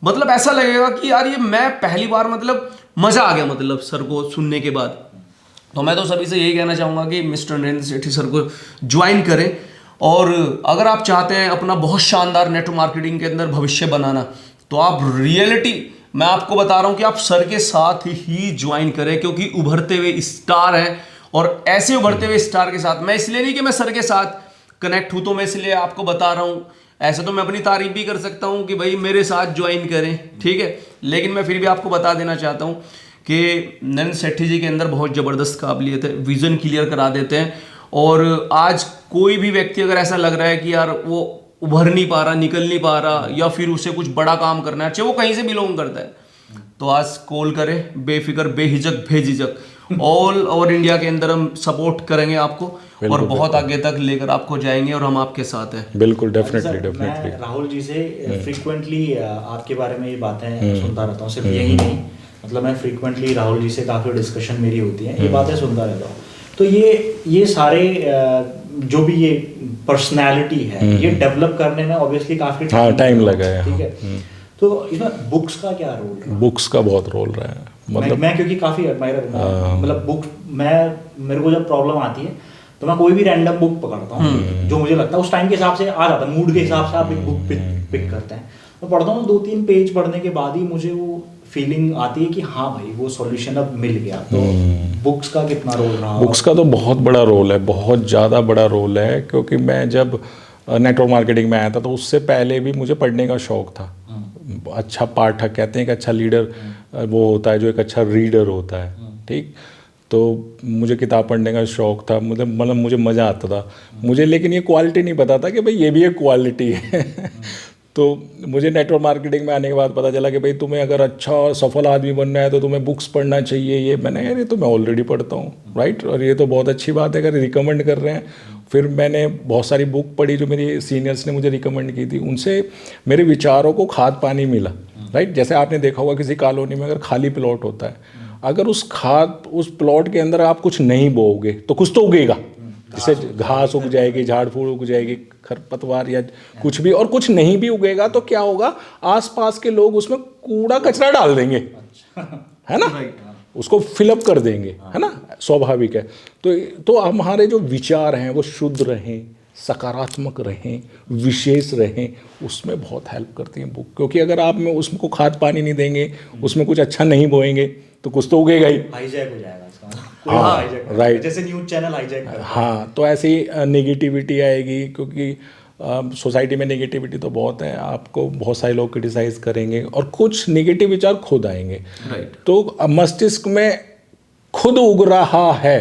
मतलब ऐसा लगेगा कि यार ये मैं पहली बार, मतलब मजा आ गया, मतलब सर को सुनने के बाद। तो मैं तो सभी से यही कहना चाहूँगा कि मिस्टर नरेंद्र सेठी सर को ज्वाइन करें। और अगर आप चाहते हैं अपना बहुत शानदार नेटवर्क मार्केटिंग के अंदर भविष्य बनाना, तो आप रियलिटी, मैं आपको बता रहा हूं कि आप सर के साथ ही ज्वाइन करें, क्योंकि उभरते हुए स्टार हैं। और ऐसे उभरते हुए स्टार के साथ, मैं इसलिए नहीं कि मैं सर के साथ कनेक्ट हूं तो मैं इसलिए आपको बता रहा हूं, ऐसे तो मैं अपनी तारीफ भी कर सकता हूं कि भाई मेरे साथ ज्वाइन करें, ठीक है, लेकिन मैं फिर भी आपको बता देना चाहता हूं कि नरेंद्र सेठी जी के अंदर बहुत ज़बरदस्त काबिलियत है, विजन क्लियर करा देते हैं। और आज कोई भी व्यक्ति अगर ऐसा लग रहा है कि यार वो उभर नहीं पा रहा, निकल नहीं पा रहा, या फिर उसे कुछ बड़ा काम करना है, चाहे वो कहीं से बिलोंग करता है, तो आज कॉल करें, बेफिक्र, बेहिचक, बेझिझक, ऑल ओवर इंडिया के अंदर हम सपोर्ट करेंगे आपको और बहुत आगे तक लेकर आपको जाएंगे और हम आपके साथ हैं। बिल्कुल, डेफिनेटली। मैं राहुल जी से फ्रीक्वेंटली आपके बारे में ये बातें सुनता रहता हूँ, सिर्फ यही नहीं, मतलब मैं फ्रीक्वेंटली राहुल जी से काफ़ी डिस्कशन मेरी होती है, ये बातें सुनता रहता हूँ। तो ये सारे जो भी ये पर्सनैलिटी है, ये डेवलप करने में ऑब्वियसली काफ़ी टाइम लगा है, ठीक है। तो इसमें बुक्स का क्या रोल है? बुक्स का बहुत रोल रहा है, मतलब मैं क्योंकि काफ़ी एडमायर हूँ, मतलब बुक, मेरे को जब प्रॉब्लम आती है तो मैं कोई भी रैंडम बुक पकड़ता हूँ जो मुझे लगता है उस टाइम के हिसाब से आ जाता है, मूड के हिसाब से आप एक बुक पिक करते हैं। मैं पढ़ता हूँ, 2-3 पेज पढ़ने के बाद ही मुझे वो फीलिंग आती है कि हाँ भाई वो सॉल्यूशन अब मिल गया। तो बुक्स का कितना रोल रहा? बुक्स का तो बहुत बड़ा रोल है, बहुत ज़्यादा बड़ा रोल है, क्योंकि मैं जब नेटवर्क मार्केटिंग में आया था तो उससे पहले भी मुझे पढ़ने का शौक़ था। अच्छा पाठक, कहते हैं कि अच्छा लीडर वो होता है जो एक अच्छा रीडर होता है, ठीक। तो मुझे किताब पढ़ने का शौक़ था, मुझे मज़ा आता था मुझे, लेकिन ये क्वालिटी नहीं पता था कि भाई ये भी एक क्वालिटी है। तो मुझे नेटवर्क मार्केटिंग में आने के बाद पता चला कि भाई तुम्हें अगर अच्छा और सफल आदमी बनना है तो तुम्हें बुक्स पढ़ना चाहिए। ये मैंने, यार ये तो मैं ऑलरेडी पढ़ता हूँ, राइट, और ये तो बहुत अच्छी बात है अगर रिकमेंड कर रहे हैं। फिर मैंने बहुत सारी बुक पढ़ी जो मेरे सीनियर्स ने मुझे रिकमेंड की थी, उनसे मेरे विचारों को खाद पानी मिला, राइट। जैसे आपने देखा होगा किसी कॉलोनी में अगर खाली प्लॉट होता है, अगर उस प्लॉट के अंदर आप कुछ नहीं बोओगे तो कुछ तो उगेगा, जिससे घास उग जाएगी, झाड़ फूड़ उग जाएगी, खरपतवार या कुछ भी, और कुछ नहीं भी उगेगा तो क्या होगा, आसपास के लोग उसमें कूड़ा कचरा डाल देंगे, है ना, उसको फिलअप कर देंगे, है ना, स्वाभाविक है। तो हमारे जो विचार हैं वो शुद्ध रहें, सकारात्मक रहें, विशेष रहें, उसमें बहुत हेल्प करती हैं बुक। क्योंकि अगर आप में उसको खाद पानी नहीं देंगे, उसमें कुछ अच्छा नहीं बोएंगे तो कुछ तो उगेगा ही, हाईजैक हो जाएगा इसका। हाँ, राइट, जैसे न्यूज़ चैनल हाईजैक। हाँ, तो ऐसे ही नेगेटिविटी आएगी, क्योंकि सोसाइटी में नेगेटिविटी तो बहुत है, आपको बहुत सारे लोग क्रिटिसाइज करेंगे और कुछ नेगेटिव विचार खुद आएंगे, राइट। तो मस्तिष्क में खुद उग रहा है,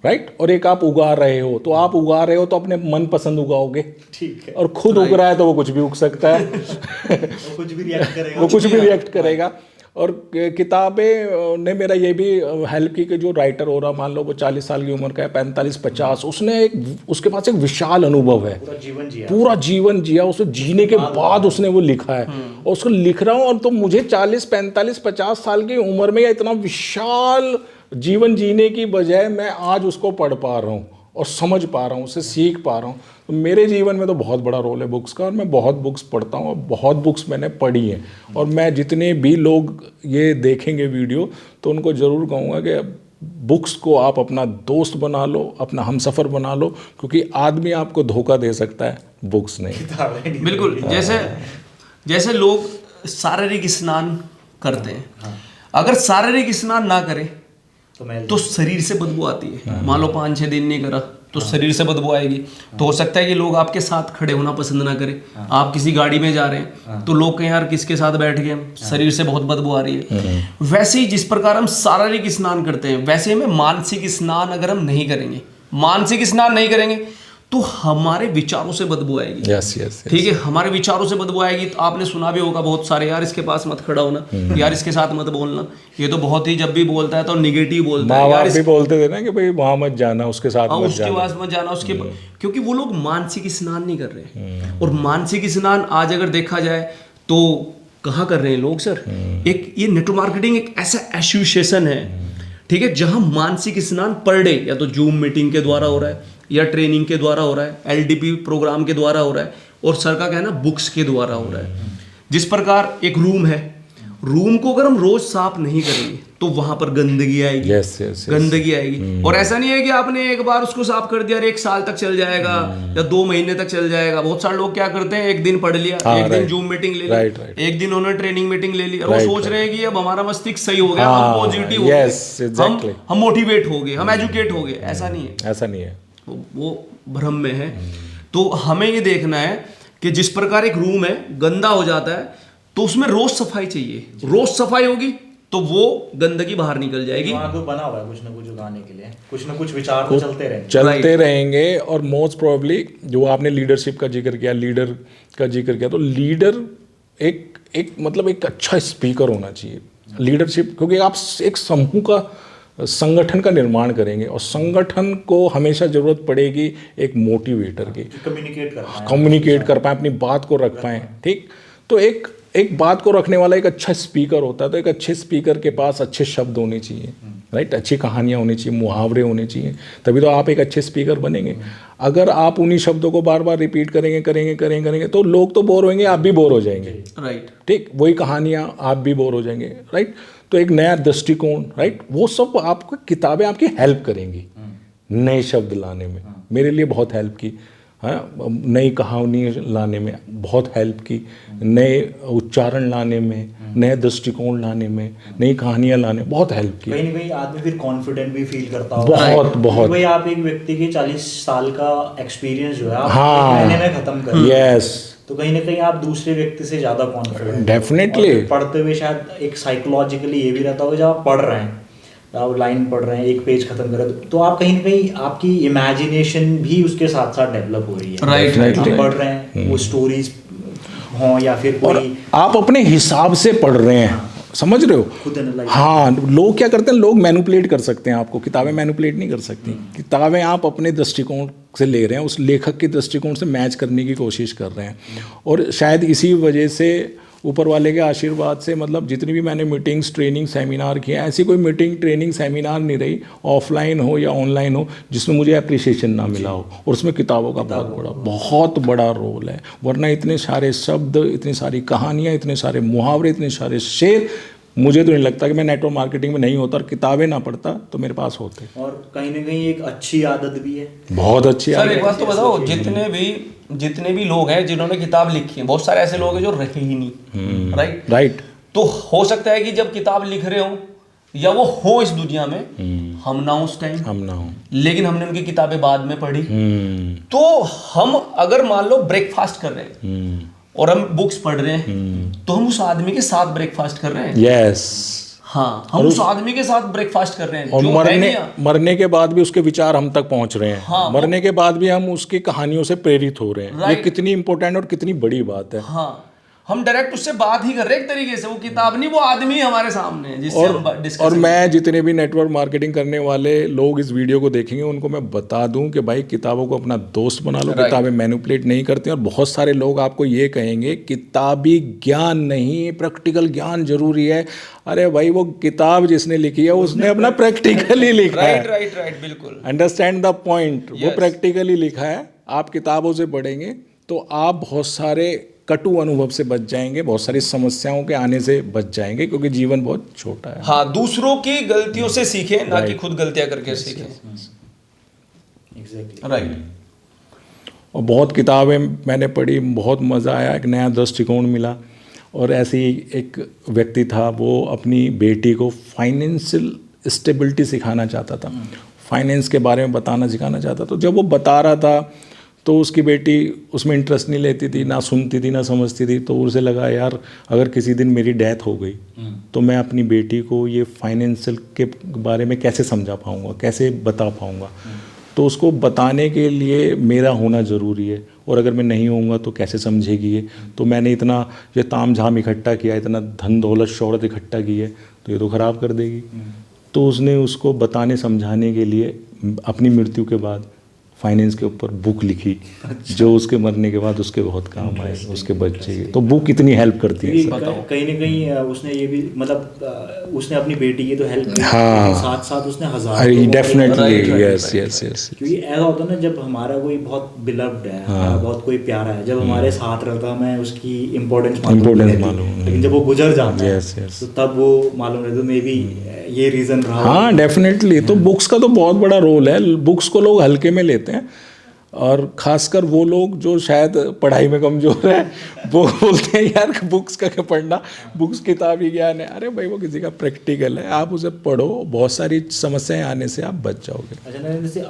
राइट, और एक आप उगा रहे हो, तो आप उगा रहे हो तो अपने मन पसंद उगाओगे, ठीक है, और खुद उग रहा है तो वो कुछ भी उग सकता है वो कुछ भी रिएक्ट करेगा, वो कुछ भी रिएक्ट करेगा। और किताबें ने मेरा ये भी हेल्प की कि जो राइटर हो रहा, मान लो वो 40 साल की उम्र का है, 45-50, उसके पास एक विशाल अनुभव है, पूरा जीवन जिया, उसे जीने के बाद उसने वो लिखा है, और उसको लिख रहा हूँ, और तो मुझे 40-45-50 साल की उम्र में इतना विशाल जीवन जीने की बजाय मैं आज उसको पढ़ पा रहा हूँ और समझ पा रहा हूँ, उससे सीख पा रहा हूँ। तो मेरे जीवन में तो बहुत बड़ा रोल है बुक्स का, और मैं बहुत बुक्स पढ़ता हूँ और बहुत बुक्स मैंने पढ़ी हैं। और मैं जितने भी लोग ये देखेंगे वीडियो तो उनको ज़रूर कहूँगा कि बुक्स को आप अपना दोस्त बना लो, अपना हमसफ़र बना लो, क्योंकि आदमी आपको धोखा दे सकता है, बुक्स नहीं। बिल्कुल, जैसे लोग शारीरिक स्नान करते हैं, अगर शारीरिक स्नान ना करें तो शरीर से बदबू आती है। मान लो 5-6 दिन नहीं करा तो शरीर से बदबू आएगी। तो हो सकता है कि लोग आपके साथ खड़े होना पसंद ना करें। आप किसी गाड़ी में जा रहे हैं तो लोग कहें यार किसके साथ बैठ गए, शरीर से बहुत बदबू आ रही है। वैसे ही जिस प्रकार हम शारीरिक स्नान करते हैं, वैसे हमें मानसिक स्नान अगर हम नहीं करेंगे, मानसिक स्नान नहीं करेंगे तो हमारे विचारों से बदबू आएगी। यस, ठीक है, हमारे विचारों से बदबू आएगी। तो आपने सुना भी होगा बहुत सारे, यार इसके पास मत खड़ा होना, यार इसके साथ मत बोलना, ये तो बहुत ही जब भी बोलता है तो नेगेटिव बोलता है, यार भी बोलते थे ना कि भाई वहां मत जाना, उसके साथ मत उसके पास मत जाना, उसके क्योंकि वो लोग मानसिक स्नान नहीं कर रहे। और मानसिक स्नान आज अगर देखा जाए तो कहाँ कर रहे हैं लोग सर, एक ये नेटवर्क मार्केटिंग एक ऐसा एसोसिएशन है, ठीक है, जहां मानसिक स्नान पर डे या तो जूम मीटिंग के द्वारा हो रहा है, या ट्रेनिंग के द्वारा हो रहा है, एलडीपी प्रोग्राम के द्वारा हो रहा है, और सर का कहना बुक्स के द्वारा हो रहा है। जिस प्रकार एक रूम है, रूम को अगर हम रोज साफ नहीं करेंगे तो वहां पर गंदगी आएगी। yes. गंदगी आएगी। और ऐसा नहीं है कि आपने एक बार उसको साफ कर दिया 1 साल तक चल जाएगा या 2 महीने तक चल जाएगा। बहुत सारे लोग क्या करते हैं, एक दिन पढ़ लिया, एक दिन जूम मीटिंग ले ली, एक दिन उन्होंने ट्रेनिंग मीटिंग ले ली, और वो सोच रहे हैं कि अब हमारा मस्तिष्क सही हो गया, हम पॉजिटिव हो गए, हम मोटिवेट हो गए, हम एजुकेट हो गए। ऐसा नहीं है, ऐसा नहीं है, वो भ्रम में है। तो हमें ये देखना है कि जिस प्रकार एक रूम है गंदा हो जाता है तो उसमें रोज सफाई चाहिए। रोज सफाई होगी तो वो गंदगी बाहर निकल जाएगी। तो बना हुआ है कुछ ना कुछ उगाने के लिए, कुछ ना कुछ विचार तो चलते रहेंगे। और मोस्ट प्रोबेबली जो आपने लीडरशिप का जिक्र किया, लीडर का जिक्र किया, तो लीडर एक मतलब एक अच्छा स्पीकर होना चाहिए। लीडरशिप, क्योंकि आप एक समूह का, संगठन का निर्माण करेंगे, और संगठन को हमेशा ज़रूरत पड़ेगी एक मोटिवेटर की, कम्युनिकेट कर पाए, अपनी बात को रख पाएँ, ठीक। तो एक बात को रखने वाला एक अच्छा स्पीकर होता है, तो एक अच्छे स्पीकर के पास अच्छे शब्द होने चाहिए, राइट, अच्छी कहानियाँ होनी चाहिए, मुहावरे होने चाहिए, तभी तो आप एक अच्छे स्पीकर बनेंगे। अगर आप उन्हीं शब्दों को बार बार रिपीट करेंगे तो लोग तो बोर होंगे, आप भी बोर हो जाएंगे, राइट, ठीक, वही कहानियाँ, आप भी बोर हो जाएंगे, राइट। तो एक नया दृष्टिकोण, राइट, वो सब आपको किताबें आपकी हेल्प करेंगी नए शब्द लाने में। मेरे लिए बहुत हेल्प की, हाँ, नई कहानी लाने में बहुत हेल्प की, नए उच्चारण लाने में, नए दृष्टिकोण लाने में, नई कहानियाँ लाने में बहुत हेल्प की। कहीं ना कहीं आदमी फिर कॉन्फिडेंट भी फील करता होगा, बहुत। भाई आप एक व्यक्ति के 40 साल का एक्सपीरियंस जो है आप एक महीने में खत्म कर, यस, तो कहीं ना कहीं आप दूसरे व्यक्ति से ज़्यादा कॉन्फिडेंट, डेफिनेटली। पढ़ते हुए शायद एक साइकोलॉजिकली ये भी रहता होगा, जब आप पढ़ रहे हैं, आप लाइन पढ़ रहे हैं, एक पेज खत्म कर रहे हैं, तो आप कहीं ना कहीं आपकी इमेजिनेशन भी उसके साथ साथ डेवलप हो रही है, राइट, आप पढ़ रहे हैं, वो स्टोरीज हों या फिर कोई, आप अपने हिसाब से पढ़ रहे हैं, समझ रहे हो, खुद एनालाइज। हाँ, लोग क्या करते हैं, लोग मैनिपुलेट कर सकते हैं आपको, किताबें मैनिपुलेट नहीं कर सकती। किताबें आप अपने दृष्टिकोण से ले रहे हैं, उस लेखक के दृष्टिकोण से मैच करने की कोशिश कर रहे हैं। और शायद इसी वजह से ऊपर वाले के आशीर्वाद से मतलब जितनी भी मैंने मीटिंग्स, ट्रेनिंग, सेमिनार किए, ऐसी कोई मीटिंग, ट्रेनिंग, सेमिनार नहीं रही, ऑफलाइन हो या ऑनलाइन हो, जिसमें मुझे अप्रिसिएशन ना मिला हो। और उसमें किताबों का बहुत बड़ा रोल है। वरना इतने सारे शब्द, इतनी सारी कहानियाँ, इतने सारे मुहावरे, इतने सारे शेर, मुझे तो नहीं लगता कि मैं नेटवर्क मार्केटिंग में नहीं होता और किताबें ना पढ़ता तो मेरे पास होते। और कहीं ना कहीं एक अच्छी आदत भी है, बहुत अच्छी सर आदत। एक बात तो बताओ, जितने भी लोग हैं जिन्होंने किताब लिखी है, बहुत सारे ऐसे लोग हैं जो रहे ही नहीं, राइट। तो हो सकता है कि जब किताब लिख रहे हो या वो हो इस दुनिया में, हम ना उस टाइम, हम ना हो, लेकिन हमने उनकी किताबें बाद में पढ़ी, तो हम अगर मान लो ब्रेकफास्ट कर रहे हैं और हम बुक्स पढ़ रहे हैं, तो हम उस आदमी के साथ ब्रेकफास्ट कर रहे हैं। यस। हाँ, हम उस आदमी के साथ ब्रेकफास्ट कर रहे हैं और जो मरने के बाद भी उसके विचार हम तक पहुंच रहे हैं। हाँ, मरने के बाद भी हम उसकी कहानियों से प्रेरित हो रहे हैं। ये कितनी इंपॉर्टेंट और कितनी बड़ी बात है। हाँ, हम डायरेक्ट उससे बात ही कर रहे हैं एक तरीके से, वो किताब नहीं, वो आदमी हमारे सामने है जिससे हम डिस्कस। और मैं जितने भी नेटवर्क मार्केटिंग करने वाले लोग इस वीडियो को देखेंगे उनको मैं बता दूं कि भाई किताबों को अपना दोस्त बना लो, किताबें मैनिपुलेट नहीं करती। और बहुत सारे लोग आपको ये कहेंगे किताबी ज्ञान नहीं, प्रैक्टिकल ज्ञान जरूरी है। अरे भाई, वो किताब जिसने लिखी है उसने अपना प्रैक्टिकली लिखा है। राइट, बिल्कुल। Understand the point. वो प्रैक्टिकली लिखा है। आप किताबों से पढ़ेंगे तो आप बहुत सारे कटु अनुभव से बच जाएंगे, बहुत सारी समस्याओं के आने से बच जाएंगे, क्योंकि जीवन बहुत छोटा है। हाँ, दूसरों की गलतियों से सीखें, ना कि खुद गलतियां करके सीखें। राइट। और बहुत किताबें मैंने पढ़ी, बहुत मज़ा आया, एक नया दृष्टिकोण मिला। और ऐसे ही एक व्यक्ति था, वो अपनी बेटी को फाइनेंशियल स्टेबिलिटी सिखाना चाहता था, फाइनेंस के बारे में बताना सिखाना चाहता। तो जब वो बता रहा था तो उसकी बेटी उसमें इंटरेस्ट नहीं लेती थी, ना सुनती थी, ना समझती थी। तो उसे लगा यार अगर किसी दिन मेरी डेथ हो गई तो मैं अपनी बेटी को ये फाइनेंशियल के बारे में कैसे समझा पाऊँगा, कैसे बता पाऊँगा। तो उसको बताने के लिए मेरा होना ज़रूरी है, और अगर मैं नहीं होऊंगा तो कैसे समझेगी ये। तो मैंने इतना ये ताम झाम इकट्ठा किया, इतना धन दौलत शोहरत इकट्ठा की है, तो ये तो ख़राब कर देगी। तो उसने उसको बताने समझाने के लिए अपनी मृत्यु के बाद फाइनेंस के ऊपर बुक लिखी। अच्छा। जो उसके मरने के बाद उसके बहुत काम आए, उसके बच्चे के। तो बुक कितनी हेल्प करती है। कहीं ना कहीं उसने ये भी मतलब उसने अपनी बेटी की तो हेल्प की, हाँ, साथ साथ उसने हजार डेफिनेटली, यस यस यस। क्योंकि ऐसा होता है ना, जब हमारा कोई बहुत बिलव्ड है, हमारा बहुत कोई प्यारा है, जब हमारे साथ रहता है, हमें उसकी इम्पोर्टेंस मालूम, लेकिन जब वो गुजर जाता है तो तब वो मालूम रहता है। मे बी ये रीज़न रहा। हाँ, डेफिनेटली। तो बुक्स का तो बहुत बड़ा रोल है। बुक्स को लोग हल्के में लेते हैं, और ख़ासकर वो लोग जो शायद पढ़ाई में कमज़ोर है, वो बोलते हैं यार बुक्स का क्या पढ़ना, बुक्स किताबी ज्ञान है। अरे भाई, वो किसी का प्रैक्टिकल है, आप उसे पढ़ो, बहुत सारी समस्याएं आने से आप बच जाओगे। अच्छा नरेंद्र से,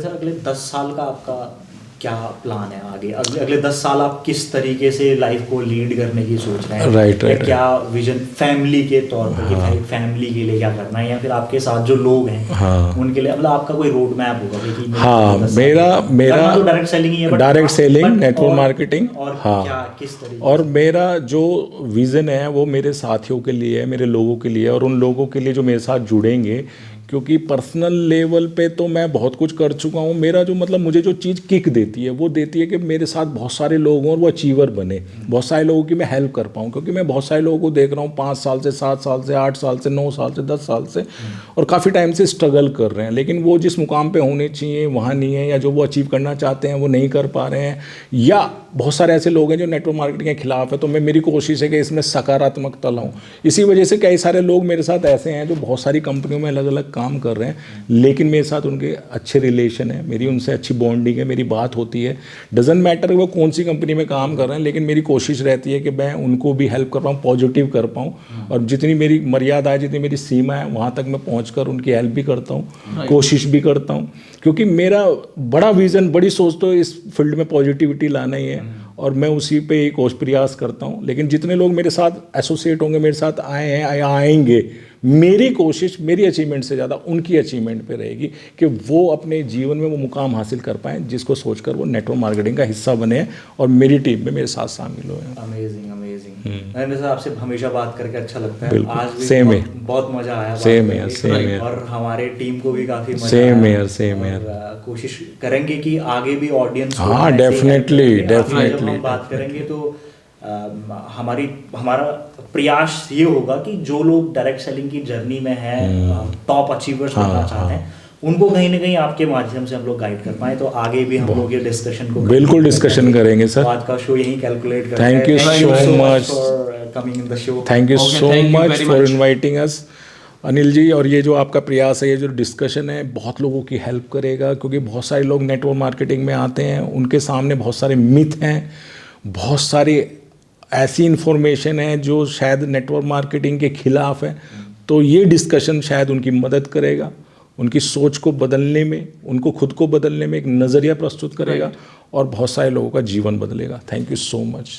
अगले 10 साल का आपका क्या प्लान है आगे? अगले 10 साल आप किस तरीके से लाइफ को लीड करने की सोच रहे हैं? राइट। क्या विजन फैमिली के तौर पर, कि फैमिली के लिए क्या करना है, या फिर आपके साथ जो लोग हैं उनके लिए, मतलब आपका कोई रोड मैप होगा कि हाँ, मेरा तो डायरेक्ट सेलिंग ही है, डायरेक्ट सेलिंग, नेटवर्क मार्केटिंग। और हाँ, क्या किस तरीके? और मेरा जो विज़न है वो मेरे साथियों के लिए है, मेरे लोगों के लिए, और उन लोगों के लिए जो मेरे साथ जुड़ेंगे। क्योंकि पर्सनल लेवल पे तो मैं बहुत कुछ कर चुका हूँ। मेरा जो मतलब मुझे जो चीज़ किक देती है वो देती है कि मेरे साथ बहुत सारे लोग हों और वो अचीवर बने, बहुत सारे लोगों की मैं हेल्प कर पाऊँ। क्योंकि मैं बहुत सारे लोगों को देख रहा हूँ 5 साल से, 7 साल से, 8 साल से, 9 साल से, 10 साल से, और काफ़ी टाइम से स्ट्रगल कर रहे हैं, लेकिन वो जिस मुकाम पे होने चाहिए वहाँ नहीं है, या जो वो अचीव करना चाहते हैं वो नहीं कर पा रहे हैं। या बहुत सारे ऐसे लोग हैं जो नेटवर्क मार्केटिंग के खिलाफ है। तो मेरी कोशिश है कि इसमें सकारात्मकता लाऊं। इसी वजह से कई सारे लोग मेरे साथ ऐसे हैं जो बहुत सारी कंपनियों में अलग अलग काम कर रहे हैं, लेकिन मेरे साथ उनके अच्छे रिलेशन है, मेरी उनसे अच्छी बॉन्डिंग है, मेरी बात होती है। डजेंट मैटर वो कौन सी कंपनी में काम कर रहे हैं, लेकिन मेरी कोशिश रहती है कि मैं उनको भी हेल्प कर पाऊँ, पॉजिटिव कर पाऊँ, और जितनी मेरी मर्यादा है, जितनी मेरी सीमा है, वहाँ तक मैं पहुँच कर उनकी हेल्प भी करता हूँ, कोशिश भी करता हूँ। क्योंकि मेरा बड़ा विज़न, बड़ी सोच तो इस फील्ड में पॉजिटिविटी लाना ही है, और मैं उसी पे एक प्रयास करता हूँ। लेकिन जितने लोग मेरे साथ एसोसिएट होंगे, मेरे साथ आए हैं या आएंगे, मेरी कोशिश मेरी अचीवमेंट से ज़्यादा उनकी अचीवमेंट पे रहेगी कि वो अपने जीवन में वो मुकाम हासिल कर पाएँ जिसको सोचकर वो नेटवर्क मार्केटिंग का हिस्सा बने हैं और मेरी टीम में मेरे साथ शामिल हुए हैं। Amazing amazing. नरेंद्र सर, आपसे हमेशा बात करके अच्छा लगता है। बिल्कुल, आज भी same है। बहुत मजा आया बात Same करके। है, same है। और हमारे टीम को भी काफी मजा Same आया। है, same है। और कोशिश करेंगे कि आगे भी ऑडियंस को हाँ, हम ऐसे ही definitely, help करेंगे। आगे जब definitely, हम बात करेंगे तो हमारा प्रयास ये होगा कि जो लोग डायरेक्ट सेलिंग की जर्नी में हैं, टॉप अचीवर्स बनना चाहते हैं, उनको कहीं ना कहीं आपके माध्यम से हम लोग गाइड कर पाए, तो आगे भी हम लोग ये डिस्कशन को बिल्कुल डिस्कशन करेंगे सर। आज का शो यहीं कैलकुलेट करते Thank you so much for coming in the show. Thank you Okay, so thank you much very for much. Inviting us Anil ji. और ये जो आपका प्रयास है, ये जो डिस्कशन है, बहुत लोगों की हेल्प करेगा, क्योंकि बहुत सारे लोग नेटवर्क मार्केटिंग में आते हैं, उनके सामने बहुत सारे मिथ हैं, बहुत सारी ऐसी इन्फॉर्मेशन है जो शायद नेटवर्क मार्केटिंग के खिलाफ है। तो ये डिस्कशन शायद उनकी मदद करेगा, उनकी सोच को बदलने में, उनको खुद को बदलने में एक नज़रिया प्रस्तुत करेगा और बहुत सारे लोगों का जीवन बदलेगा। Thank you so much.